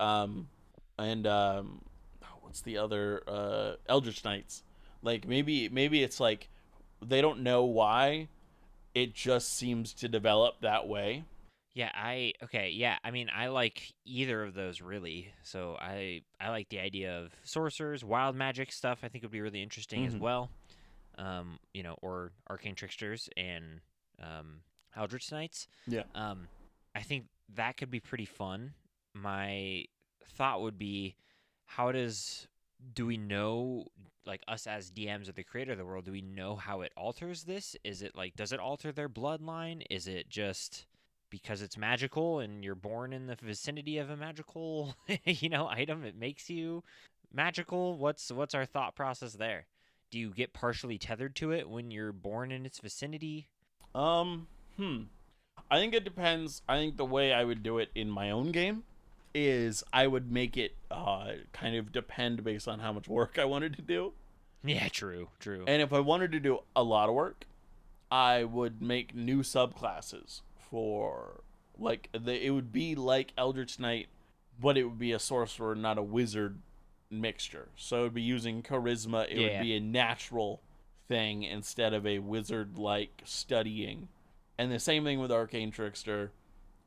[SPEAKER 2] what's the other eldritch knights. Like maybe it's like they don't know why it just seems to develop that way.
[SPEAKER 1] Yeah, okay, yeah. I mean, I like either of those really. So I like the idea of sorcerers, wild magic stuff. I think would be really interesting as
[SPEAKER 2] Mm-hmm.
[SPEAKER 1] well. Or arcane tricksters and eldritch knights.
[SPEAKER 2] Yeah.
[SPEAKER 1] Um, I think that could be pretty fun. My thought would be, how do we know, like us as DMs or the creator of the world, do we know how it alters this? Is it like, does it alter their bloodline? Is it just because it's magical and you're born in the vicinity of a magical, item? It makes you magical. What's our thought process there? Do you get partially tethered to it when you're born in its vicinity?
[SPEAKER 2] Um. Hmm. I think it depends. I think the way I would do it in my own game is I would make it kind of depend based on how much work I wanted to do.
[SPEAKER 1] Yeah, true, true.
[SPEAKER 2] And if I wanted to do a lot of work, I would make new subclasses for it would be like Eldritch Knight, but it would be a sorcerer, not a wizard mixture. So it would be using charisma. It would
[SPEAKER 1] Yeah,
[SPEAKER 2] be a natural thing instead of a wizard like studying. And the same thing with Arcane Trickster.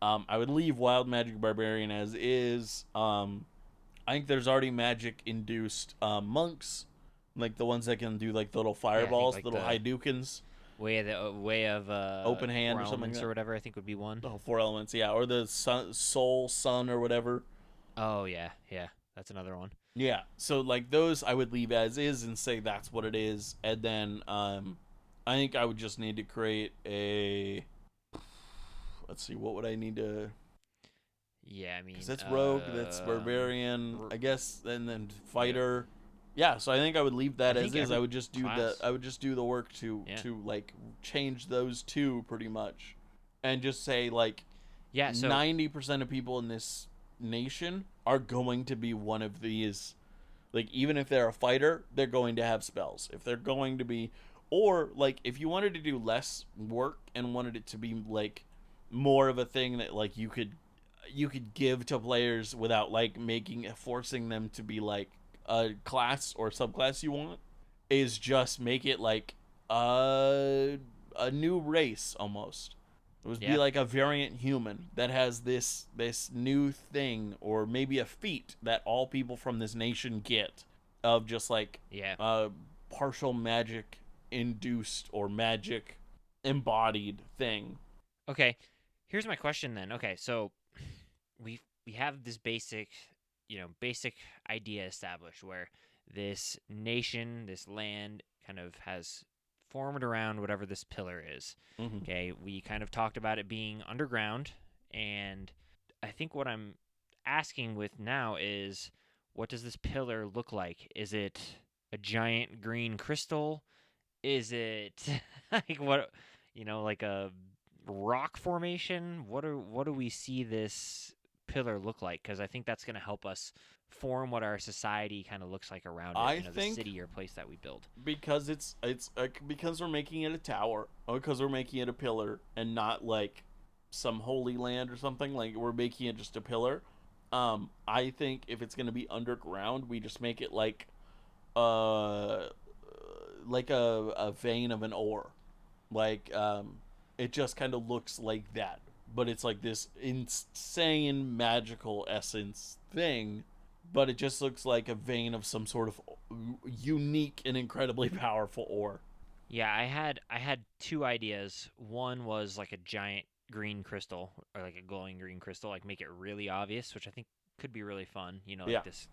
[SPEAKER 2] I would leave Wild Magic Barbarian as is. I think there's already magic induced monks, like the ones that can do like the little
[SPEAKER 1] yeah. I think
[SPEAKER 2] fireballs,
[SPEAKER 1] like
[SPEAKER 2] little
[SPEAKER 1] the
[SPEAKER 2] Hadoukens,
[SPEAKER 1] way of
[SPEAKER 2] open hand
[SPEAKER 1] four
[SPEAKER 2] or something
[SPEAKER 1] elements
[SPEAKER 2] like
[SPEAKER 1] or
[SPEAKER 2] that.
[SPEAKER 1] whatever. I think would be one.
[SPEAKER 2] Oh, four elements, yeah, or the sun, soul, sun, or whatever.
[SPEAKER 1] Oh yeah, yeah. That's another one.
[SPEAKER 2] Yeah, so like those I would leave as is and say that's what it is, and then I think I would just need to create a. Let's see, what would I need to?
[SPEAKER 1] Yeah, I
[SPEAKER 2] Because
[SPEAKER 1] mean,
[SPEAKER 2] that's rogue, that's barbarian,
[SPEAKER 1] r-
[SPEAKER 2] I guess, and then
[SPEAKER 1] yep.
[SPEAKER 2] fighter. Yeah, so I think I would leave
[SPEAKER 1] I
[SPEAKER 2] that as
[SPEAKER 1] think
[SPEAKER 2] is.
[SPEAKER 1] every
[SPEAKER 2] I
[SPEAKER 1] class.
[SPEAKER 2] would just do the work
[SPEAKER 1] Yeah,
[SPEAKER 2] to like change those two pretty much, and just say like
[SPEAKER 1] yeah. So
[SPEAKER 2] 90% of people in this nation are going to be one of these. Like even if they're a fighter, they're going to have spells. If they're going to be, or like if you wanted to do less work and wanted it to be like more of a thing that like you could give to players without like making forcing them to be like a class or subclass you want, is just make it like a new race almost. It would be
[SPEAKER 1] yeah,
[SPEAKER 2] like a variant human that has this new thing or maybe a feat that all people from this nation get of just like
[SPEAKER 1] yeah.
[SPEAKER 2] a partial magic induced or magic embodied thing.
[SPEAKER 1] Okay. Here's my question then. Okay, so we have this basic basic idea established where this nation, this land kind of has formed around whatever this pillar is.
[SPEAKER 2] Mm-hmm.
[SPEAKER 1] Okay, we kind of talked about it being underground, and I think what I'm asking with now is what does this pillar look like? Is it a giant green crystal? Is it like what, like a rock formation? What do we see this pillar look like? Because I think that's going to help us form what our society kind of looks like around it.
[SPEAKER 2] I
[SPEAKER 1] The
[SPEAKER 2] think
[SPEAKER 1] city or place that we build.
[SPEAKER 2] because because we're making it a tower, or because we're making it a pillar, and not like some holy land or something. Like we're making it just a pillar. I think if it's gonna be underground, we just make it uh like a vein of an ore. Like it just kind of looks like that, but it's like this insane magical essence thing. But it just looks like a vein of some sort of unique and incredibly powerful ore.
[SPEAKER 1] Yeah, I had two ideas. One was like a giant green crystal or like a glowing green crystal, like make it really obvious, which I think could be really fun.
[SPEAKER 2] Yeah.
[SPEAKER 1] Like this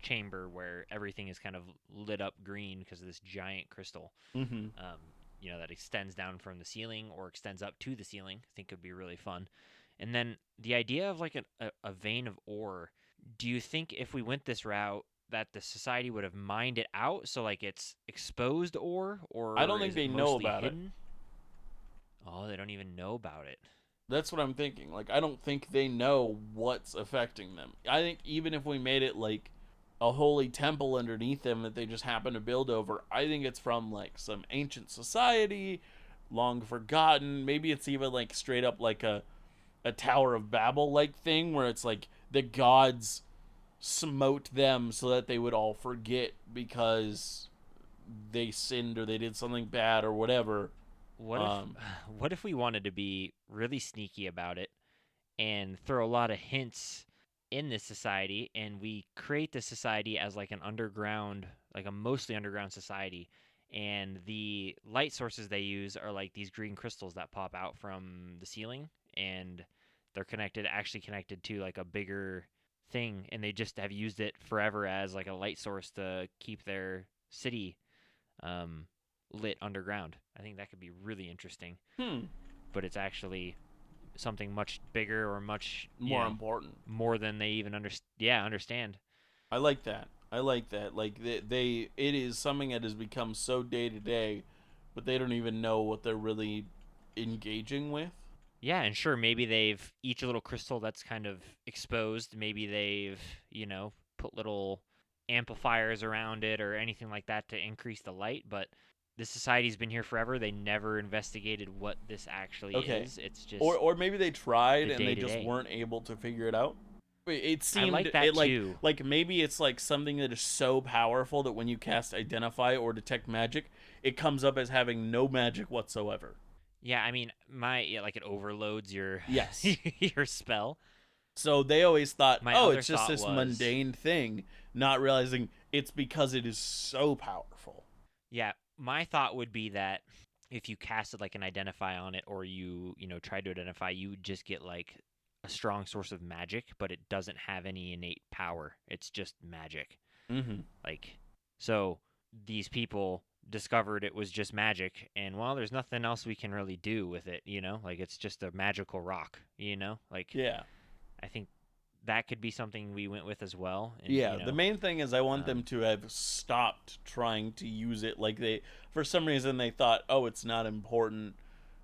[SPEAKER 1] chamber where everything is kind of lit up green because of this giant crystal.
[SPEAKER 2] Mm-hmm.
[SPEAKER 1] um, that extends down from the ceiling or extends up to the ceiling. I think could be really fun. And then the idea of like a vein of ore. Do you think if we went this route that the society would have mined it out so like it's exposed ore,
[SPEAKER 2] I don't
[SPEAKER 1] or
[SPEAKER 2] think
[SPEAKER 1] is it
[SPEAKER 2] they know
[SPEAKER 1] mostly
[SPEAKER 2] about it.
[SPEAKER 1] hidden? Oh, they don't even know about it.
[SPEAKER 2] That's what I'm thinking. Like, I don't think they know what's affecting them. I think even if we made it like a holy temple underneath them that they just happen to build over, I think it's from like some ancient society, long forgotten. Maybe it's even like straight up like a Tower of Babel like thing where it's like the gods smote them so that they would all forget because they sinned or they did something bad or whatever.
[SPEAKER 1] What if
[SPEAKER 2] Um,
[SPEAKER 1] what if we wanted to be really sneaky about it and throw a lot of hints in this society, and we create this society as like an underground, like a mostly underground society, and the light sources they use are like these green crystals that pop out from the ceiling, and they're actually connected to like a bigger thing, and they just have used it forever as like a light source to keep their city um, lit underground. I think that could be really interesting,
[SPEAKER 2] hmm,
[SPEAKER 1] but it's actually something much bigger or much,
[SPEAKER 2] more important.
[SPEAKER 1] more than they even understand.
[SPEAKER 2] I like that. I like that. Like it is something that has become so day to day, but they don't even know what they're really engaging with.
[SPEAKER 1] Yeah, and sure, maybe they've each little crystal that's kind of exposed, maybe they've, put little amplifiers around it or anything like that to increase the light, but this society's been here forever. They never investigated what this actually
[SPEAKER 2] Okay,
[SPEAKER 1] is. It's
[SPEAKER 2] or
[SPEAKER 1] just
[SPEAKER 2] or maybe they tried
[SPEAKER 1] the
[SPEAKER 2] and
[SPEAKER 1] day
[SPEAKER 2] they
[SPEAKER 1] to
[SPEAKER 2] just
[SPEAKER 1] day.
[SPEAKER 2] weren't able to figure it out. It
[SPEAKER 1] I
[SPEAKER 2] seemed
[SPEAKER 1] like that
[SPEAKER 2] it
[SPEAKER 1] too.
[SPEAKER 2] like maybe it's like something that is so powerful that when you cast identify or detect magic, it comes up as having no magic whatsoever.
[SPEAKER 1] Yeah, I mean, like it overloads your
[SPEAKER 2] Yes.
[SPEAKER 1] your spell.
[SPEAKER 2] So they always thought,
[SPEAKER 1] My
[SPEAKER 2] oh,
[SPEAKER 1] other
[SPEAKER 2] it's just
[SPEAKER 1] thought
[SPEAKER 2] this
[SPEAKER 1] was,
[SPEAKER 2] mundane thing, not realizing it's because it is so powerful.
[SPEAKER 1] yeah, my thought would be that if you casted like an identify on it, or you tried to identify, you would just get like a strong source of magic, but it doesn't have any innate power. It's just magic.
[SPEAKER 2] Mm-hmm.
[SPEAKER 1] Like, so these people discovered it was just magic, and well, there's nothing else we can really do with it. Like it's just a magical rock. Like
[SPEAKER 2] Yeah.
[SPEAKER 1] I think that could be something we went with as well. And
[SPEAKER 2] Yeah, the main thing is I want them
[SPEAKER 1] um,
[SPEAKER 2] to have stopped trying to use it. Like they, for some reason, they thought, oh, it's not important,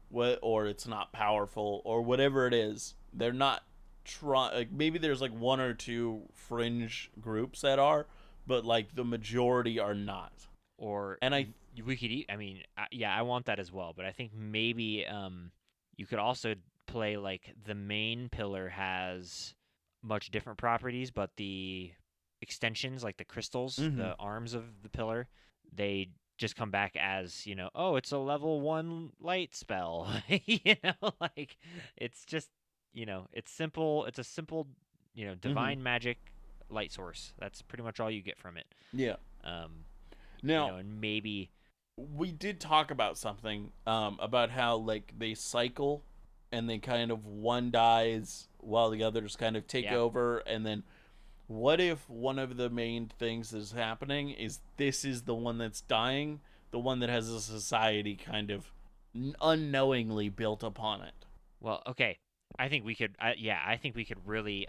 [SPEAKER 2] or it's not powerful, or whatever it is. They're not trying. Like maybe there's like one or two fringe groups that are, but like the majority are not.
[SPEAKER 1] or
[SPEAKER 2] And I,
[SPEAKER 1] we could eat. I mean, yeah, I want that as well. But I think maybe you could also play like the main pillar has much different properties, but the extensions, like the crystals,
[SPEAKER 2] mm-hmm,
[SPEAKER 1] the arms of the pillar, they just come back as oh, it's a level 1 light spell. Like it's just it's simple. It's a simple
[SPEAKER 2] mm-hmm.
[SPEAKER 1] divine magic light source. That's pretty much all you get from it.
[SPEAKER 2] Yeah.
[SPEAKER 1] Um,
[SPEAKER 2] Now
[SPEAKER 1] and maybe
[SPEAKER 2] we did talk about something about how like they cycle and they kind of one dies while the others kind of take
[SPEAKER 1] yeah,
[SPEAKER 2] over and then What if one of the main things that's happening is this is the one that's dying, the one that has a society kind of unknowingly built upon it?
[SPEAKER 1] Well, okay. I think we could. Yeah, I think we could really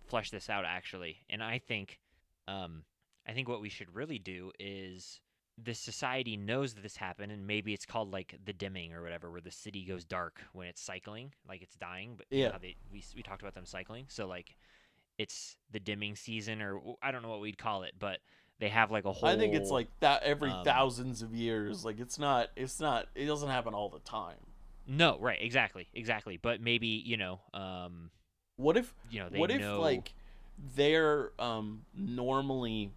[SPEAKER 1] flesh this out actually, and um, I think what we should really do is the society knows that this happened, and maybe it's called like the dimming or whatever, where the city goes dark when it's cycling, like it's dying. But you know
[SPEAKER 2] Yeah.
[SPEAKER 1] how we talked about them cycling, so like it's the dimming season, or I don't know what we'd call it, but they have like a
[SPEAKER 2] I think it's
[SPEAKER 1] whole
[SPEAKER 2] like that every
[SPEAKER 1] um,
[SPEAKER 2] thousands of years. Like it's not it doesn't happen all the time.
[SPEAKER 1] no, right, exactly. But maybe
[SPEAKER 2] What if
[SPEAKER 1] they
[SPEAKER 2] what if
[SPEAKER 1] know.
[SPEAKER 2] like they're normally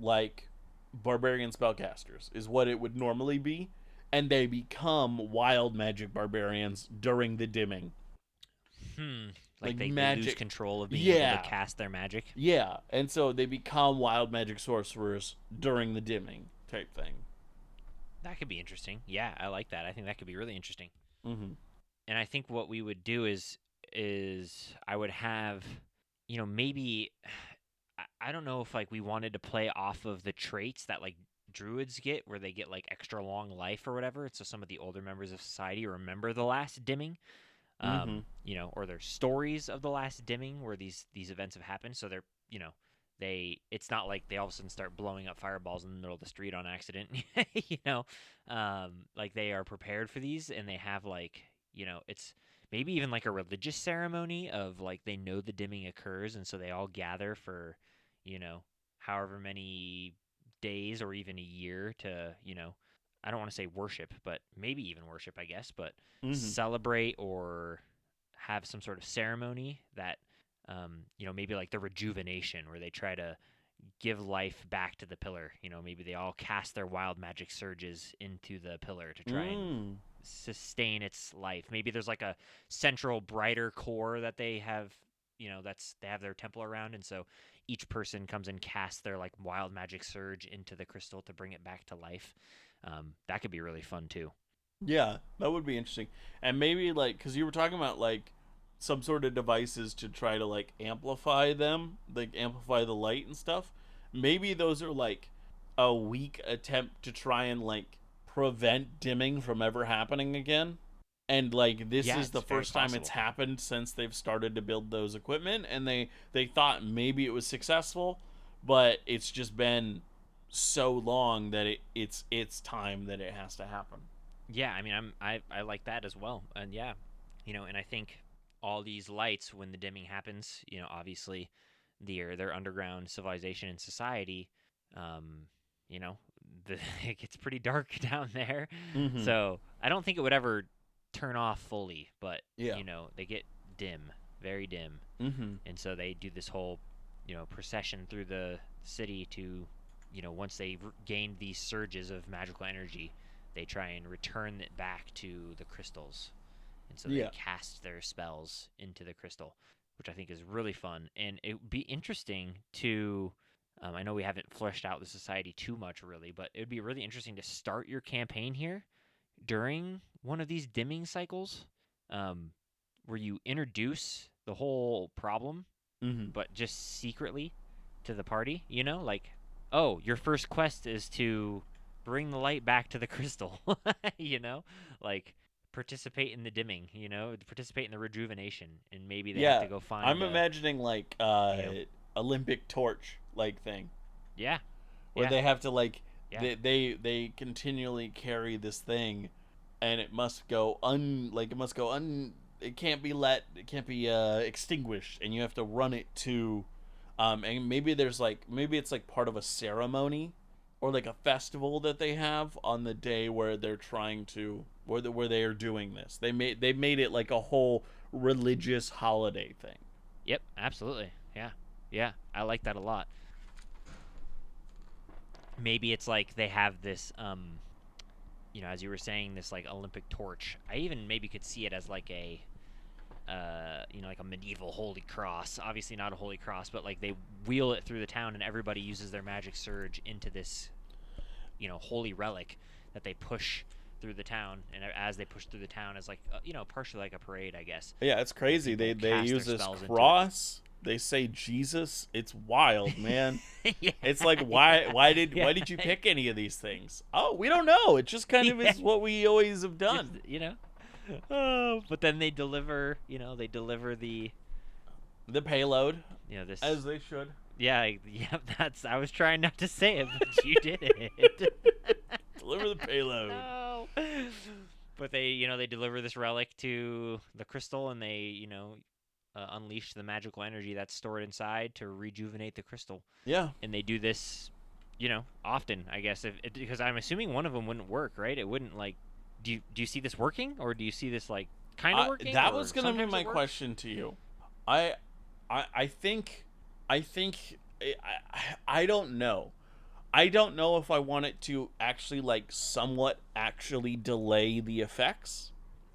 [SPEAKER 2] like barbarian spellcasters is what it would normally be, and they become wild magic barbarians during the dimming.
[SPEAKER 1] Hmm. Like
[SPEAKER 2] Like
[SPEAKER 1] they lose
[SPEAKER 2] magic.
[SPEAKER 1] control of being able to
[SPEAKER 2] Yeah.
[SPEAKER 1] cast their magic.
[SPEAKER 2] Yeah. And so they become wild magic sorcerers during the dimming type thing.
[SPEAKER 1] That could be interesting. Yeah, I like that. I think that could be really interesting.
[SPEAKER 2] Mhm.
[SPEAKER 1] And I think what we would do is I would have, maybe I don't know if like we wanted to play off of the traits that like druids get, where they get like extra long life or whatever. So some of the older members of society remember the last dimming,
[SPEAKER 2] Mhm.
[SPEAKER 1] or their stories of the last dimming where these events have happened. So they're, it's not like they all of a sudden start blowing up fireballs in the middle of the street on accident. Like they are prepared for these, and they have like, it's maybe even like a religious ceremony of like they know the dimming occurs, and so they all gather for, you know, however many days or even a year to, I don't want to say worship, but maybe even worship, I guess, but
[SPEAKER 2] Mhm.
[SPEAKER 1] celebrate or have some sort of ceremony that, maybe like the rejuvenation, where they try to give life back to the pillar. Maybe they all cast their wild magic surges into the pillar to try and
[SPEAKER 2] Mm.
[SPEAKER 1] sustain its life. Maybe there's like a central brighter core that they have, that's they have their temple around, and so each person comes and casts their like wild magic surge into the crystal to bring it back to life. That could be really fun too.
[SPEAKER 2] Yeah, that would be interesting. And maybe like cuz you were talking about like some sort of devices to try to like amplify them, like amplify the light and stuff. Maybe those are like a weak attempt to try and like prevent dimming from ever happening again. And like this
[SPEAKER 1] Yeah,
[SPEAKER 2] is the
[SPEAKER 1] it's very
[SPEAKER 2] first time it's
[SPEAKER 1] possible.
[SPEAKER 2] happened since they've started to build those equipment, and they thought maybe it was successful, but it's just been so long that it's time that it has to happen.
[SPEAKER 1] Yeah, I mean, I like that as well, and yeah, and I think all these lights, when the dimming happens, obviously, their underground civilization and society, um, you know, it gets pretty dark down there,
[SPEAKER 2] Mhm.
[SPEAKER 1] so I don't think it would ever turn off fully, but
[SPEAKER 2] Yeah.
[SPEAKER 1] they get dim, very dim,
[SPEAKER 2] Mhm.
[SPEAKER 1] and so they do this whole, procession through the city to, once they gain these surges of magical energy, they try and return it back to the crystals, and so they
[SPEAKER 2] Yeah.
[SPEAKER 1] cast their spells into the crystal, which I think is really fun, and it would be interesting to. I know we haven't fleshed out the society too much, really, but it would be really interesting to start your campaign here during one of these dimming cycles, um, where you introduce the whole problem,
[SPEAKER 2] Mhm.
[SPEAKER 1] but just secretly to the party, like, oh, your first quest is to bring the light back to the crystal, you know? Like participate in the dimming, participate in the rejuvenation, and maybe they have
[SPEAKER 2] Yeah.
[SPEAKER 1] to go find
[SPEAKER 2] I'm
[SPEAKER 1] a,
[SPEAKER 2] imagining like
[SPEAKER 1] you know,
[SPEAKER 2] Olympic torch like thing
[SPEAKER 1] yeah,
[SPEAKER 2] where
[SPEAKER 1] yeah,
[SPEAKER 2] they have to like
[SPEAKER 1] yeah.
[SPEAKER 2] they continually carry this thing, and it must go un like it must go un it can't be extinguished, and you have to run it to and maybe there's like maybe it's like part of a ceremony or like a festival that they have on the day where they're trying to where they are doing this. They made it like a whole religious holiday thing.
[SPEAKER 1] Yep, absolutely. Yeah. Yeah, I like that a lot. Maybe it's like they have this as you were saying, this like Olympic torch. I even maybe could see it as like a like a medieval holy cross. Obviously not a holy cross, but like they wheel it through the town, and everybody uses their magic surge into this, holy relic that they push through the town. And as they push through the town, as like partially like a parade, I guess.
[SPEAKER 2] Yeah, it's crazy.
[SPEAKER 1] People
[SPEAKER 2] They
[SPEAKER 1] cast their
[SPEAKER 2] use this
[SPEAKER 1] spells into it.
[SPEAKER 2] cross. They say Jesus. It's wild, man.
[SPEAKER 1] Yeah,
[SPEAKER 2] It's like
[SPEAKER 1] yeah, yeah.
[SPEAKER 2] why did you pick any of these things? Oh, we don't know. It just kind of
[SPEAKER 1] Yeah,
[SPEAKER 2] is what we always have
[SPEAKER 1] it's
[SPEAKER 2] done.
[SPEAKER 1] Oh, but then they deliver, they deliver
[SPEAKER 2] The payload,
[SPEAKER 1] this.
[SPEAKER 2] as they should.
[SPEAKER 1] Yeah, yeah. That's. I was trying not to say it, but you did it.
[SPEAKER 2] Deliver the payload.
[SPEAKER 1] No. But they deliver this relic to the crystal, and they, unleash the magical energy that's stored inside to rejuvenate the crystal.
[SPEAKER 2] Yeah.
[SPEAKER 1] And they do this, often, I guess, because I'm assuming one of them wouldn't work, right? It wouldn't like. Do you see this working, or do you see this like kind of working,
[SPEAKER 2] That
[SPEAKER 1] or
[SPEAKER 2] was gonna be
[SPEAKER 1] sometimes
[SPEAKER 2] my
[SPEAKER 1] it works?
[SPEAKER 2] question to you. I, I think, I think, I don't know. I don't know if I want it to actually like somewhat actually delay the effects,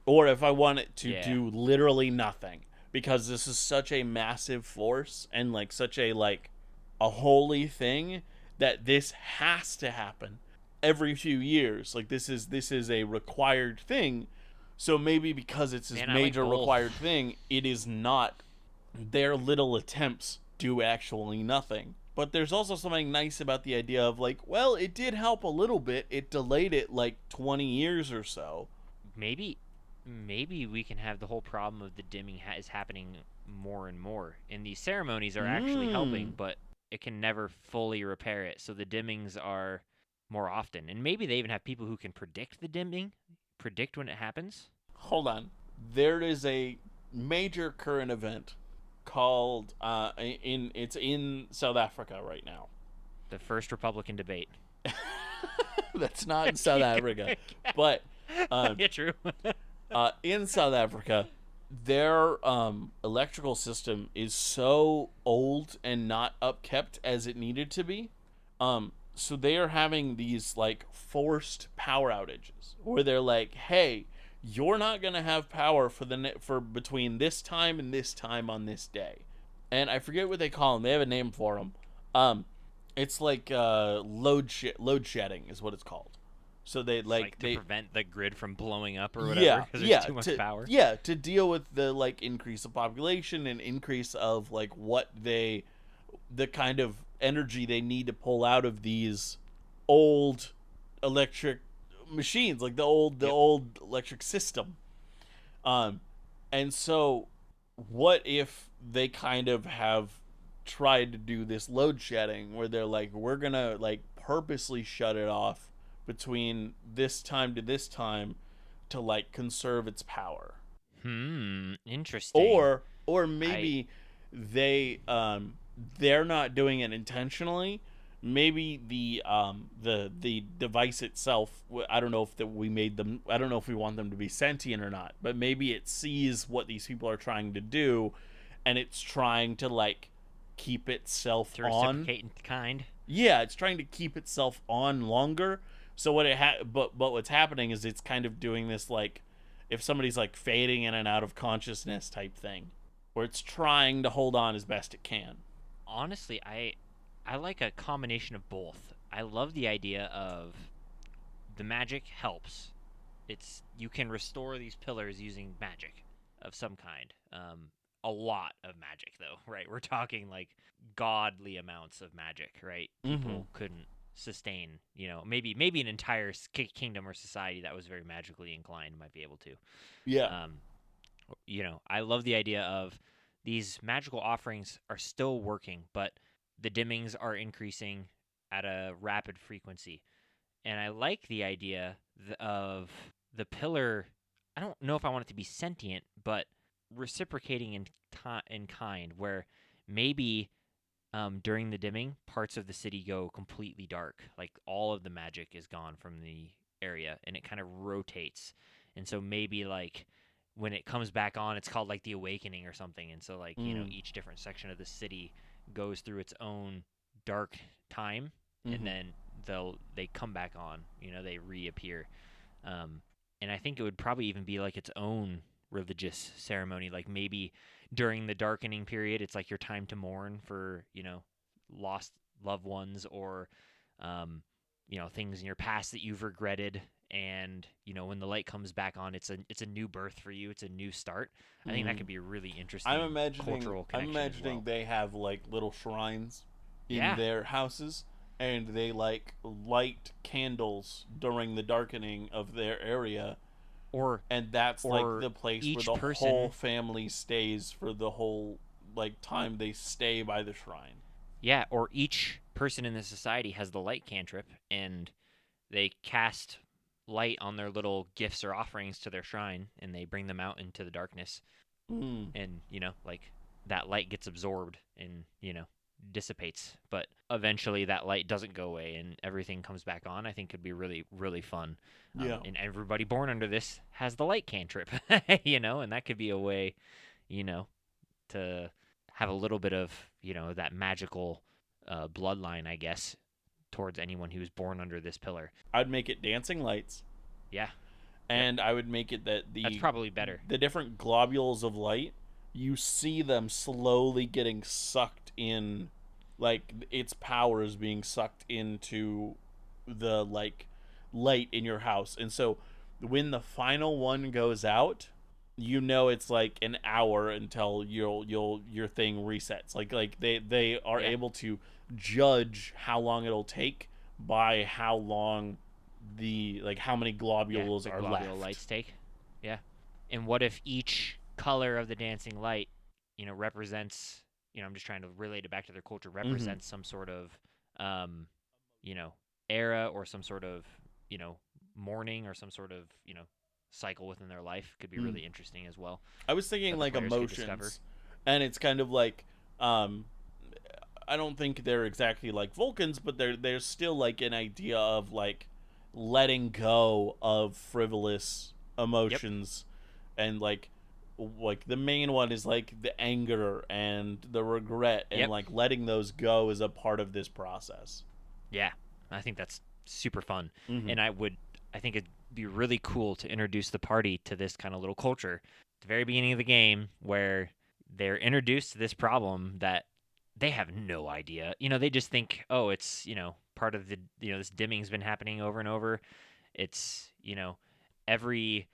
[SPEAKER 2] or if I want it to
[SPEAKER 1] Yeah.
[SPEAKER 2] do literally nothing, because this is such a massive force and like such a holy thing that this has to happen every few years. Like this is a required thing. So maybe because it's this
[SPEAKER 1] Man, I like
[SPEAKER 2] major
[SPEAKER 1] both.
[SPEAKER 2] required thing, it is not, their little attempts do actually nothing. But there's also something nice about the idea of like, well, it did help a little bit. It delayed it like 20 years or so.
[SPEAKER 1] Maybe we can have the whole problem of the dimming is happening more and more, and these ceremonies are actually helping,
[SPEAKER 2] Mm.
[SPEAKER 1] but it can never fully repair it. So the dimmings are more often, and maybe they even have people who can predict the dimming, predict when it happens.
[SPEAKER 2] Hold on. There is a major current event called in it's in South Africa right now.
[SPEAKER 1] The first Republican debate.
[SPEAKER 2] That's not in South Africa, but um,
[SPEAKER 1] Yeah, true.
[SPEAKER 2] in South Africa, their electrical system is so old and not upkept as it needed to be. So they are having these like forced power outages where they're like, "Hey, you're not gonna have power for between this time and this time on this day," and I forget what they call them. They have a name for them. Um, it's like load shedding is what it's called. So they
[SPEAKER 1] It's like to
[SPEAKER 2] they
[SPEAKER 1] prevent the grid from blowing up or whatever
[SPEAKER 2] yeah,
[SPEAKER 1] because there's
[SPEAKER 2] yeah,
[SPEAKER 1] too much power.
[SPEAKER 2] to deal with the like increase of population and increase of like the kind of energy they need to pull out of these old electric machines, like the
[SPEAKER 1] Yep.
[SPEAKER 2] old electric system. Um, and so what if they kind of have tried to do this load shedding where they're like, we're gonna like purposely shut it off between this time to this time to like conserve its power,
[SPEAKER 1] Interesting.
[SPEAKER 2] or
[SPEAKER 1] I
[SPEAKER 2] maybe they they're not doing it intentionally. Maybe the device itself, I don't know if that we made them, I don't know if we want them to be sentient or not, but maybe it sees what these people are trying to do and it's trying to like keep itself
[SPEAKER 1] to
[SPEAKER 2] on.
[SPEAKER 1] reciprocate in kind.
[SPEAKER 2] Yeah, it's trying to keep itself on longer. So what but what's happening is it's kind of doing this like if somebody's like fading in and out of consciousness type thing, where it's trying to hold on as best it can.
[SPEAKER 1] Honestly, I like a combination of both. I love the idea of the magic helps. It's you can restore these pillars using magic of some kind. A lot of magic though, right? We're talking like godly amounts of magic, right?
[SPEAKER 2] Mm-hmm.
[SPEAKER 1] People couldn't sustain, maybe an entire kingdom or society that was very magically inclined might be able to.
[SPEAKER 2] Yeah.
[SPEAKER 1] Um, I love the idea of these magical offerings are still working, but the dimmings are increasing at a rapid frequency. And I like the idea of the pillar. I don't know if I want it to be sentient, but reciprocating in kind, where maybe during the dimming, parts of the city go completely dark. Like all of the magic is gone from the area, and it kind of rotates. And so maybe like when it comes back on, it's called like the awakening or something. And so like
[SPEAKER 2] Mm.
[SPEAKER 1] each different section of the city goes through its own dark time, and
[SPEAKER 2] Mm-hmm.
[SPEAKER 1] then they come back on. They reappear. Um, and I think it would probably even be like its own religious ceremony. Like maybe during the darkening period, it's like your time to mourn for lost loved ones or things in your past that you've regretted, and when the light comes back on, it's a new birth for you. It's a new start. I think that
[SPEAKER 2] Mm.
[SPEAKER 1] could be a really
[SPEAKER 2] I'm
[SPEAKER 1] interesting
[SPEAKER 2] imagining
[SPEAKER 1] cultural
[SPEAKER 2] I'm
[SPEAKER 1] connection as
[SPEAKER 2] imagining
[SPEAKER 1] well.
[SPEAKER 2] they have like little shrines in
[SPEAKER 1] Yeah,
[SPEAKER 2] their houses, and they like light candles during the darkening of their area,
[SPEAKER 1] or
[SPEAKER 2] and that's like
[SPEAKER 1] or
[SPEAKER 2] the place where
[SPEAKER 1] each
[SPEAKER 2] the whole
[SPEAKER 1] person,
[SPEAKER 2] family stays for the whole like time they stay by the shrine.
[SPEAKER 1] yeah, or each person in the society has the light cantrip, and they cast light on their little gifts or offerings to their shrine, and they bring them out into the darkness,
[SPEAKER 2] Mm.
[SPEAKER 1] and like that light gets absorbed and dissipates, but eventually that light doesn't go away and everything comes back on. I think could be really, really fun.
[SPEAKER 2] Yeah.
[SPEAKER 1] And everybody born under this has the light cantrip, and that could be a way, you know to have a little bit of that magical bloodline, I guess, towards anyone who's born under this pillar.
[SPEAKER 2] I'd make it dancing lights,
[SPEAKER 1] Yeah. Yep.
[SPEAKER 2] and I would make it that
[SPEAKER 1] That's probably better.
[SPEAKER 2] the different globules of light, you see them slowly getting sucked in, like its power is being sucked into the like light in your house. And so when the final one goes out, it's like an hour until your thing resets. Like they are
[SPEAKER 1] Yeah.
[SPEAKER 2] able to judge how long it'll take by how long the like how many
[SPEAKER 1] Yeah.
[SPEAKER 2] globules
[SPEAKER 1] The
[SPEAKER 2] are
[SPEAKER 1] globule
[SPEAKER 2] left.
[SPEAKER 1] lights take. Yeah. And what if each color of the dancing light, represents, I'm just trying to relate it back to their culture,
[SPEAKER 2] Mm-hmm.
[SPEAKER 1] represents some sort of, um, you know, era or some sort of, you know, mourning or some sort of, cycle within their life. Could be
[SPEAKER 2] Mm.
[SPEAKER 1] really interesting as well
[SPEAKER 2] I was thinking
[SPEAKER 1] that the
[SPEAKER 2] like
[SPEAKER 1] players could discover.
[SPEAKER 2] emotions, and it's kind of like um, I don't think they're exactly like Vulcans, but there's still like an idea of like letting go of frivolous
[SPEAKER 1] Yep.
[SPEAKER 2] emotions, and like the main one is like the anger and the regret, and
[SPEAKER 1] Yep.
[SPEAKER 2] like letting those go is a part of this process.
[SPEAKER 1] Yeah. I think that's super fun.
[SPEAKER 2] Mm-hmm.
[SPEAKER 1] And I think it'd be really cool to introduce the party to this kind of little culture at the very beginning of the game, where they're introduced to this problem that they have no idea. They just think, oh, it's, part of the, this dimming's been happening over and over. It's, every,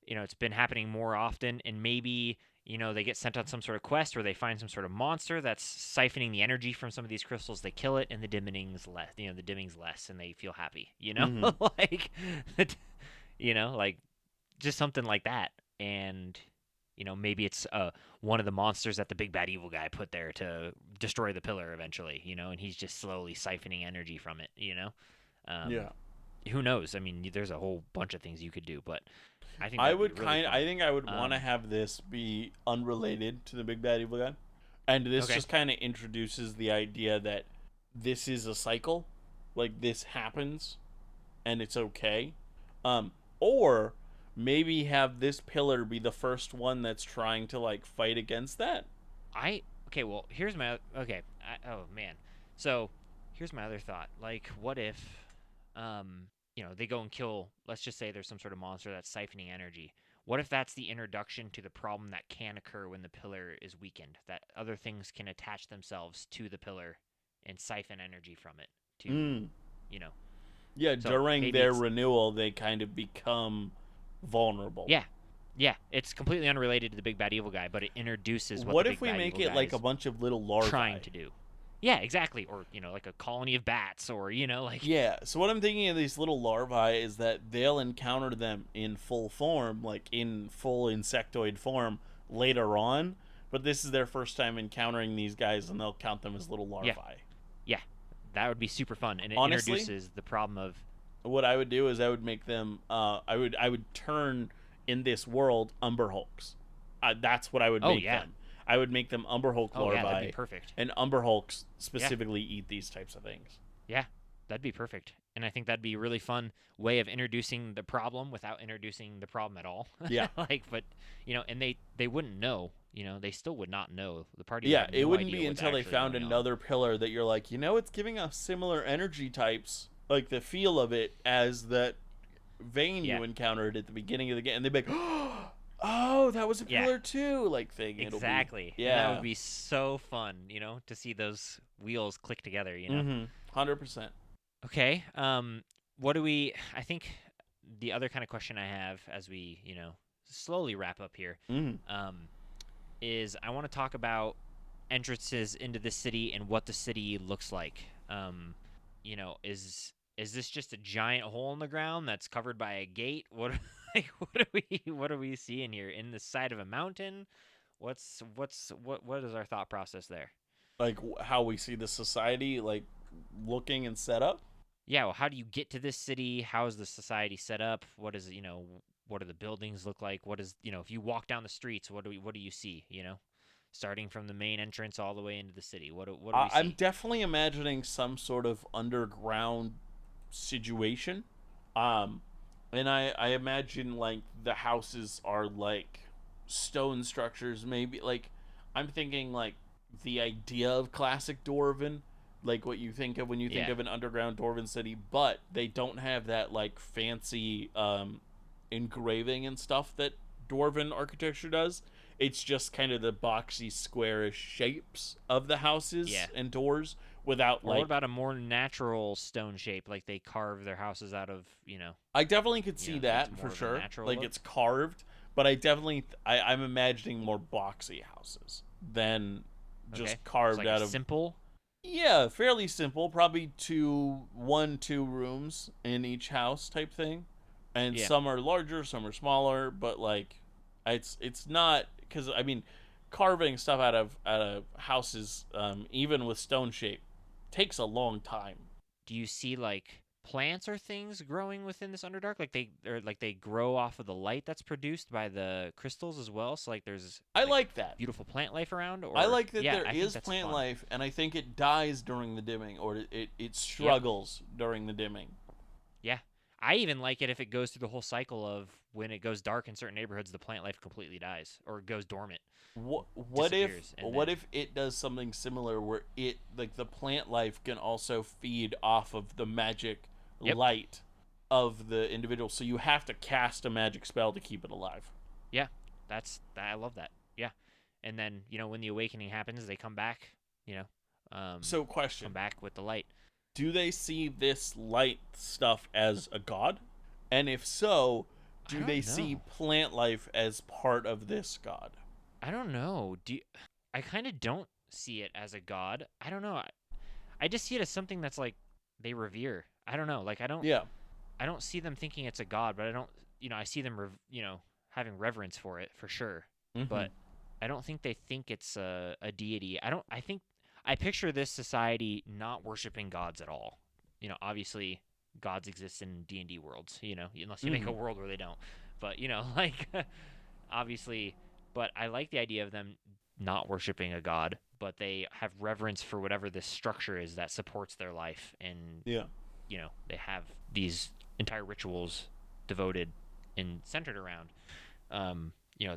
[SPEAKER 1] it's been happening more often, and maybe, they get sent on some sort of quest where they find some sort of monster that's siphoning the energy from some of these crystals. They kill it, and the dimming's less. The dimming's less, and they feel happy.
[SPEAKER 2] Mm-hmm.
[SPEAKER 1] Like, like just something like that. And maybe it's one of the monsters that the big bad evil guy put there to destroy the pillar eventually. And he's just slowly siphoning energy from it. Um,
[SPEAKER 2] Yeah.
[SPEAKER 1] who knows? I mean, there's a whole bunch of things you could do, but I think
[SPEAKER 2] I
[SPEAKER 1] that'd be
[SPEAKER 2] would
[SPEAKER 1] really
[SPEAKER 2] kind. I
[SPEAKER 1] fun.
[SPEAKER 2] think I would want to
[SPEAKER 1] Um,
[SPEAKER 2] have this be unrelated to the Big Bad Evil Guy, and this
[SPEAKER 1] okay.
[SPEAKER 2] just kind of introduces the idea that this is a cycle, like this happens, and it's okay. Um, or maybe have this pillar be the first one that's trying to like fight against that.
[SPEAKER 1] Okay. Well, here's my okay. Oh man. So here's my other thought. Like, what if, um, they go and kill? Let's just say there's some sort of monster that's siphoning energy. What if that's the introduction to the problem that can occur when the pillar is weakened? That other things can attach themselves to the pillar and siphon energy from it to,
[SPEAKER 2] Mm.
[SPEAKER 1] you know.
[SPEAKER 2] Yeah,
[SPEAKER 1] So
[SPEAKER 2] during
[SPEAKER 1] maybe
[SPEAKER 2] their
[SPEAKER 1] it's
[SPEAKER 2] renewal, they kind of become vulnerable.
[SPEAKER 1] yeah, yeah. It's completely unrelated to the big bad evil guy, but it introduces what the
[SPEAKER 2] What if
[SPEAKER 1] big
[SPEAKER 2] we
[SPEAKER 1] bad
[SPEAKER 2] make
[SPEAKER 1] evil
[SPEAKER 2] it
[SPEAKER 1] guy
[SPEAKER 2] like a
[SPEAKER 1] is
[SPEAKER 2] bunch of little
[SPEAKER 1] trying
[SPEAKER 2] larvae?
[SPEAKER 1] to do. Yeah, exactly. Or, like a colony of bats, or, like.
[SPEAKER 2] Yeah, so what I'm thinking of these little larvae is that they'll encounter them in full form, like in full insectoid form later on, but this is their first time encountering these guys and they'll count them as little
[SPEAKER 1] Yeah,
[SPEAKER 2] larvae.
[SPEAKER 1] yeah. That would be super fun. And it
[SPEAKER 2] Honestly,
[SPEAKER 1] introduces the problem of.
[SPEAKER 2] what I would do is I would make them I would turn in this world Umber Hulks. That's what I would
[SPEAKER 1] Oh,
[SPEAKER 2] make
[SPEAKER 1] yeah.
[SPEAKER 2] them. I would make them Umber Hulk
[SPEAKER 1] Oh, yeah, that'd be
[SPEAKER 2] larvae,
[SPEAKER 1] perfect.
[SPEAKER 2] and Umber Hulks
[SPEAKER 1] Yeah,
[SPEAKER 2] specifically eat these types of things.
[SPEAKER 1] yeah. That'd be perfect. And I think that'd be a really fun way of introducing the problem without introducing the problem at all.
[SPEAKER 2] Yeah.
[SPEAKER 1] Like, but, and they wouldn't know. They still would not know. The party would
[SPEAKER 2] Yeah,
[SPEAKER 1] have
[SPEAKER 2] it
[SPEAKER 1] no
[SPEAKER 2] wouldn't
[SPEAKER 1] idea
[SPEAKER 2] be
[SPEAKER 1] what's
[SPEAKER 2] until they
[SPEAKER 1] actually
[SPEAKER 2] found
[SPEAKER 1] going on.
[SPEAKER 2] another pillar that you're like, it's giving us similar energy types, like the feel of it as that vein
[SPEAKER 1] Yeah,
[SPEAKER 2] you encountered at the beginning of the game, and they'd be like, oh, that was a
[SPEAKER 1] yeah.
[SPEAKER 2] pillar too, like thing. It'll be,
[SPEAKER 1] Exactly. And that would
[SPEAKER 2] yeah,
[SPEAKER 1] be so fun, to see those wheels click together.
[SPEAKER 2] 100%.
[SPEAKER 1] Okay. What do we I think the other kind of question I have as we, slowly wrap up here,
[SPEAKER 2] Mm.
[SPEAKER 1] um, is I want to talk about entrances into the city and what the city looks like. Is this just a giant hole in the ground that's covered by a gate? What like what are we seeing here in the side of a mountain? What is our thought process there?
[SPEAKER 2] Like how we see the society like looking and set up.
[SPEAKER 1] Yeah, well, how do you get to this city? How is the society set up? What do the buildings look like? What is, if you walk down the streets, what do you see, Starting from the main entrance all the way into the city. What do we
[SPEAKER 2] I'm
[SPEAKER 1] see?
[SPEAKER 2] definitely imagining some sort of underground situation. Um, and I imagine like the houses are like stone structures, maybe like I'm thinking like the idea of classic Dwarven, like what you think of when you think
[SPEAKER 1] Yeah.
[SPEAKER 2] of an underground Dwarven city, but they don't have that like fancy engraving and stuff that Dwarven architecture does. It's just kind of the boxy, squarish shapes of the houses
[SPEAKER 1] Yeah.
[SPEAKER 2] and doors without
[SPEAKER 1] Or what
[SPEAKER 2] like.
[SPEAKER 1] about a more natural stone shape, like they carve their houses out of,
[SPEAKER 2] I definitely could see
[SPEAKER 1] it's
[SPEAKER 2] that for
[SPEAKER 1] more of a
[SPEAKER 2] sure.
[SPEAKER 1] natural
[SPEAKER 2] Like
[SPEAKER 1] look?
[SPEAKER 2] it's carved, but I definitely I'm imagining more boxy houses than
[SPEAKER 1] Okay.
[SPEAKER 2] just
[SPEAKER 1] It's
[SPEAKER 2] carved
[SPEAKER 1] like a
[SPEAKER 2] out of.
[SPEAKER 1] simple.
[SPEAKER 2] Yeah, fairly simple. Probably two rooms in each house type thing, and
[SPEAKER 1] Yeah.
[SPEAKER 2] some are larger, some are smaller. But like, it's not because I mean, carving stuff out of houses, even with stone shape, takes a long time.
[SPEAKER 1] Do you see like plants or things growing within this underdark? Like they grow off of the light that's produced by the crystals as well. So like there's
[SPEAKER 2] I
[SPEAKER 1] like
[SPEAKER 2] like that.
[SPEAKER 1] beautiful plant life around,
[SPEAKER 2] I
[SPEAKER 1] or
[SPEAKER 2] like that
[SPEAKER 1] yeah,
[SPEAKER 2] there
[SPEAKER 1] I think
[SPEAKER 2] is
[SPEAKER 1] that's
[SPEAKER 2] plant
[SPEAKER 1] fun.
[SPEAKER 2] life, and I think it dies during the dimming, or it
[SPEAKER 1] Yep.
[SPEAKER 2] struggles during the dimming.
[SPEAKER 1] Yeah. I even like it if it goes through the whole cycle of when it goes dark in certain neighborhoods, the plant life completely dies or goes dormant, disappears, and
[SPEAKER 2] What
[SPEAKER 1] then
[SPEAKER 2] if it does something similar where it like the plant life can also feed off of the magic
[SPEAKER 1] yep,
[SPEAKER 2] light of the individual, so you have to cast a magic spell to keep it alive.
[SPEAKER 1] yeah, I love that. Yeah, and then when the awakening happens, they come back. You know,
[SPEAKER 2] So,
[SPEAKER 1] come
[SPEAKER 2] question:
[SPEAKER 1] back with the light.
[SPEAKER 2] do they see this light stuff as a god? And if so,
[SPEAKER 1] I
[SPEAKER 2] do they
[SPEAKER 1] don't
[SPEAKER 2] see
[SPEAKER 1] know.
[SPEAKER 2] plant life as part of this god?
[SPEAKER 1] I don't know. I kind of don't see it as a god. I don't know. I just see it as something that's like they revere. I don't know. Like
[SPEAKER 2] Yeah.
[SPEAKER 1] I don't see them thinking it's a god, but I don't I see them having reverence for it for sure.
[SPEAKER 2] Mm-hmm.
[SPEAKER 1] But I don't think they think it's a deity. I think I picture this society not worshiping gods at all. Obviously gods exist in D&D worlds, unless you make
[SPEAKER 2] Mm-hmm.
[SPEAKER 1] a world where they don't. But, like obviously, but I like the idea of them not worshiping a god, but they have reverence for whatever this structure is that supports their life, and
[SPEAKER 2] Yeah.
[SPEAKER 1] they have these entire rituals devoted and centered around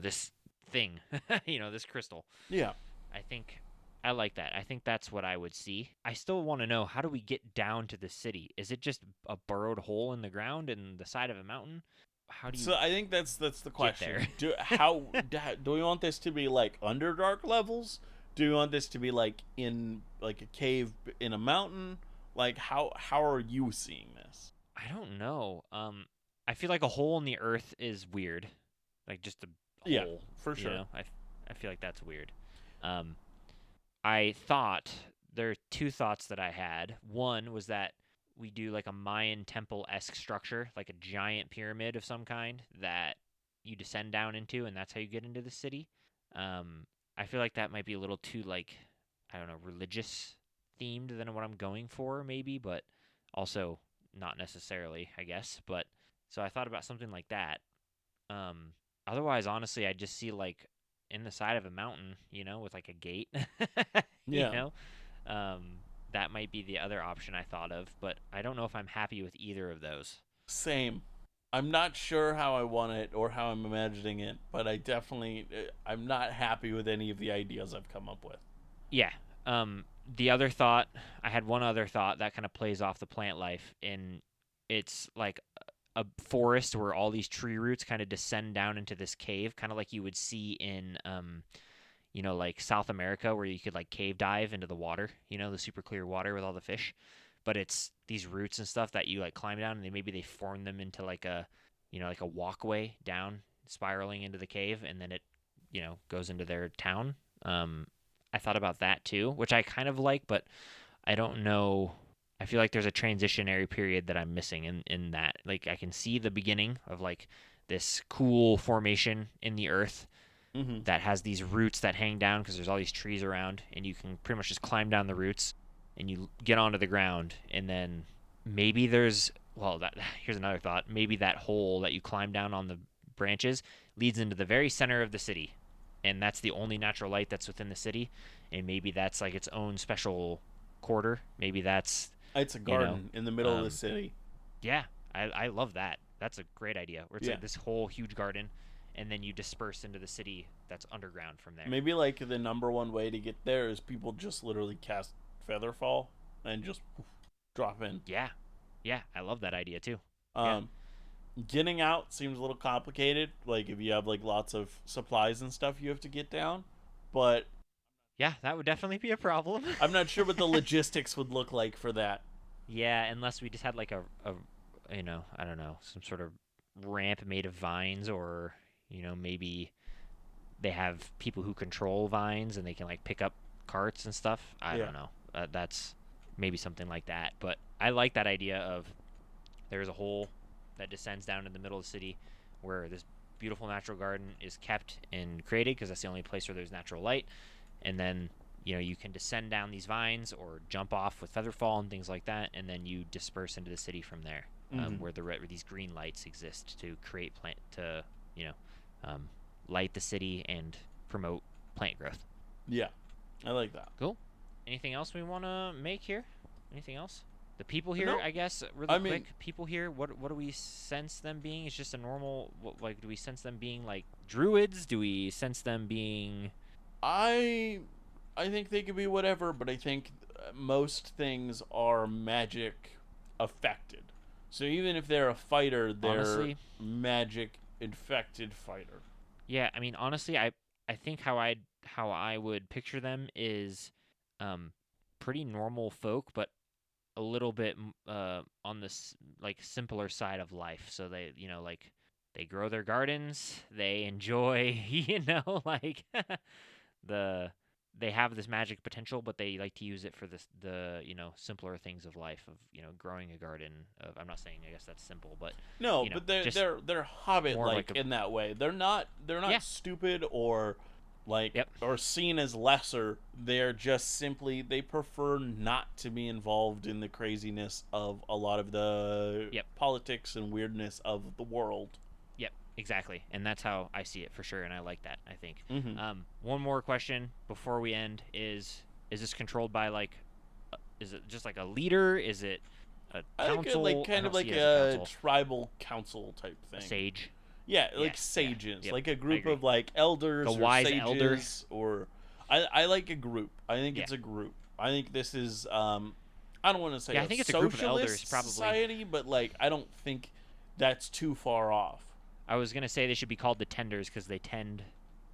[SPEAKER 1] this thing, this crystal.
[SPEAKER 2] Yeah.
[SPEAKER 1] I think I like that. I think that's what I would see. I still want to know, how do we get down to the city? Is it just a burrowed hole in the ground in the side of a mountain? How do you
[SPEAKER 2] So I think that's the
[SPEAKER 1] get there?
[SPEAKER 2] question. Do we want this to be like Underdark levels? Do we want this to be like in like a cave in a mountain? Like how are you seeing this?
[SPEAKER 1] I don't know. I feel like a hole in the earth is weird, like just a
[SPEAKER 2] Yeah,
[SPEAKER 1] hole.
[SPEAKER 2] for sure.
[SPEAKER 1] I feel like that's weird. Um, I thought there are two thoughts that I had. One was that we do like a Mayan temple esque structure, like a giant pyramid of some kind that you descend down into, and that's how you get into the city. I feel like that might be a little too like, I don't know, religious themed than what I'm going for, maybe, but also not necessarily, I guess. But so I thought about something like that. Um, Otherwise, honestly, I just see like in the side of a mountain, with like a gate, you
[SPEAKER 2] Yeah.
[SPEAKER 1] know. Um, that might be the other option I thought of, but I don't know if I'm happy with either of those.
[SPEAKER 2] Same. I'm not sure how I want it or how I'm imagining it, but I'm not happy with any of the ideas I've come up with.
[SPEAKER 1] Yeah. The other thought, I had one other thought that kind of plays off the plant life, and it's like a forest where all these tree roots kind of descend down into this cave, kind of like you would see in like South America, where you could like cave dive into the water, the super clear water with all the fish. But it's these roots and stuff that you like climb down, and maybe they form them into like like a walkway down, spiraling into the cave, and then it, goes into their town. I thought about that too, which I kind of like, but I don't know. I feel like there's a transitionary period that I'm missing in that. Like I can see the beginning of like this cool formation in the earth
[SPEAKER 2] Mm-hmm.
[SPEAKER 1] that has these roots that hang down because there's all these trees around, and you can pretty much just climb down the roots, and you get onto the ground, and then maybe there's well, that here's another thought. Maybe that hole that you climb down on the branches leads into the very center of the city, and that's the only natural light that's within the city, and maybe that's like its own special quarter. Maybe that's
[SPEAKER 2] It's a
[SPEAKER 1] you know,
[SPEAKER 2] garden in the middle of the
[SPEAKER 1] um,
[SPEAKER 2] city.
[SPEAKER 1] yeah, I love that. That's a great idea. Where it's
[SPEAKER 2] Yeah.
[SPEAKER 1] like this whole huge garden, and then you disperse into the city that's underground from there.
[SPEAKER 2] Maybe like the number one way to get there is people just literally cast Featherfall and just poof, drop in.
[SPEAKER 1] Yeah, yeah, I love that idea too. Yeah,
[SPEAKER 2] Um, Getting out seems a little complicated. Like if you have like lots of supplies and stuff you have to get down, but
[SPEAKER 1] yeah, that would definitely be a problem.
[SPEAKER 2] I'm not sure what the logistics would look like for that.
[SPEAKER 1] Yeah, unless we just had like a I don't know, some sort of ramp made of vines, or maybe they have people who control vines and they can like pick up carts and stuff. I
[SPEAKER 2] Yeah.
[SPEAKER 1] don't know. That's maybe something like that. But I like that idea of there's a hole that descends down in the middle of the city where this beautiful natural garden is kept and created because that's the only place where there's natural light. And then you can descend down these vines or jump off with featherfall and things like that, and then you disperse into the city from there,
[SPEAKER 2] Mm-hmm.
[SPEAKER 1] where where these green lights exist to create plant to you know um, light the city and promote plant growth.
[SPEAKER 2] Yeah, I like that.
[SPEAKER 1] Cool. Anything else we want to make here? Anything else? The people here,
[SPEAKER 2] No,
[SPEAKER 1] I guess, really
[SPEAKER 2] I
[SPEAKER 1] quick.
[SPEAKER 2] mean,
[SPEAKER 1] People here, what do we sense them being? It's just a normal, like, do we sense them being like druids? Do we sense them being?
[SPEAKER 2] I I think they could be whatever, but I think most things are magic affected. So even if they're a fighter, they're
[SPEAKER 1] Honestly,
[SPEAKER 2] magic infected fighter.
[SPEAKER 1] yeah. I mean, honestly, I think how I would picture them is, um, pretty normal folk, but a little bit on this like simpler side of life. So they, like they grow their gardens, they enjoy, like the they have this magic potential, but they like to use it for the simpler things of life of growing a garden. Of I'm not saying I guess that's simple, but
[SPEAKER 2] No, but they're
[SPEAKER 1] just
[SPEAKER 2] they're hobbit
[SPEAKER 1] more
[SPEAKER 2] like
[SPEAKER 1] like a
[SPEAKER 2] in that way. They're not
[SPEAKER 1] yeah,
[SPEAKER 2] stupid or like
[SPEAKER 1] yep,
[SPEAKER 2] or seen as lesser. They're just simply they prefer not to be involved in the craziness of a lot of the
[SPEAKER 1] yep,
[SPEAKER 2] politics and weirdness of the world.
[SPEAKER 1] yep, exactly, and that's how I see it for sure, and I like that. I think.
[SPEAKER 2] Mm-hmm.
[SPEAKER 1] One more question before we end is this controlled by like is it just like a leader? Is it a
[SPEAKER 2] I think like
[SPEAKER 1] council? I
[SPEAKER 2] kind of
[SPEAKER 1] don't see
[SPEAKER 2] like
[SPEAKER 1] it as a
[SPEAKER 2] a
[SPEAKER 1] council.
[SPEAKER 2] tribal council type
[SPEAKER 1] A
[SPEAKER 2] thing.
[SPEAKER 1] sage.
[SPEAKER 2] Yeah,
[SPEAKER 1] Yeah,
[SPEAKER 2] like
[SPEAKER 1] yeah,
[SPEAKER 2] sages,
[SPEAKER 1] yep.
[SPEAKER 2] like a
[SPEAKER 1] I
[SPEAKER 2] group
[SPEAKER 1] agree.
[SPEAKER 2] of like
[SPEAKER 1] Like a
[SPEAKER 2] elders or
[SPEAKER 1] wise elder.
[SPEAKER 2] sages, or I like a group. I think
[SPEAKER 1] Yeah.
[SPEAKER 2] it's a group. I think this is I don't want to say
[SPEAKER 1] Yeah, I
[SPEAKER 2] a
[SPEAKER 1] think it's a group of elders,
[SPEAKER 2] socialist
[SPEAKER 1] probably.
[SPEAKER 2] society, but like I don't think that's too far off.
[SPEAKER 1] I was gonna say they should be called the tenders because they tend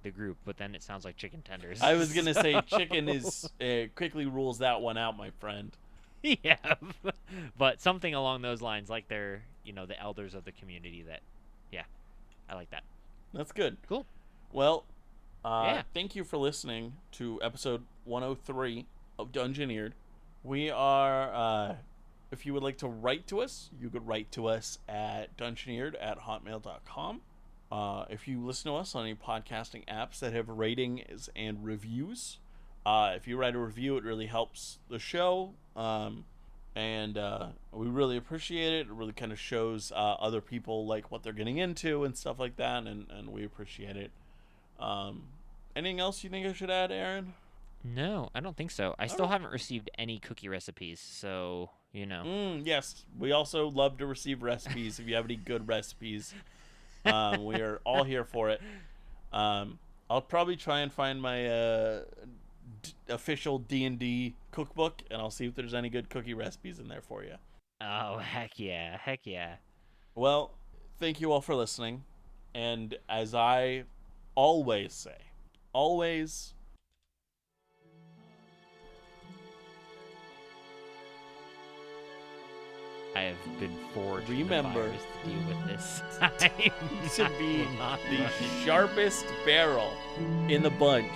[SPEAKER 1] the group, but then it sounds like chicken tenders.
[SPEAKER 2] I was gonna say
[SPEAKER 1] So-
[SPEAKER 2] chicken is quickly rules that one out, my friend.
[SPEAKER 1] yeah, but something along those lines, like they're the elders of the community. That, yeah, I like that.
[SPEAKER 2] That's good.
[SPEAKER 1] Cool.
[SPEAKER 2] Well,
[SPEAKER 1] Yeah.
[SPEAKER 2] thank you for listening to episode 103 of Dungeoneered. We are, if you would like to write to us, you could write to us at dungeoneered@hotmail.com. If you listen to us on any podcasting apps that have ratings and reviews, if you write a review, it really helps the show. And we really appreciate it. It really kind of shows other people like what they're getting into and stuff like that, and we appreciate it. Um, Anything else you think I should add, Aaron?
[SPEAKER 1] No, I don't think so. I
[SPEAKER 2] All
[SPEAKER 1] still
[SPEAKER 2] right.
[SPEAKER 1] haven't received any cookie recipes, so
[SPEAKER 2] Yes, we also love to receive recipes. If you have any good recipes, we are all here for it. I'll probably try and find my official D&D cookbook, and I'll see if there's any good cookie recipes in there for you.
[SPEAKER 1] Oh, heck yeah, heck yeah.
[SPEAKER 2] Well, thank you all for listening, and as I always say, always
[SPEAKER 1] I have I've been forged in the
[SPEAKER 2] Remember
[SPEAKER 1] fires to deal with this.
[SPEAKER 2] to be the sharpest barrel in the bunch.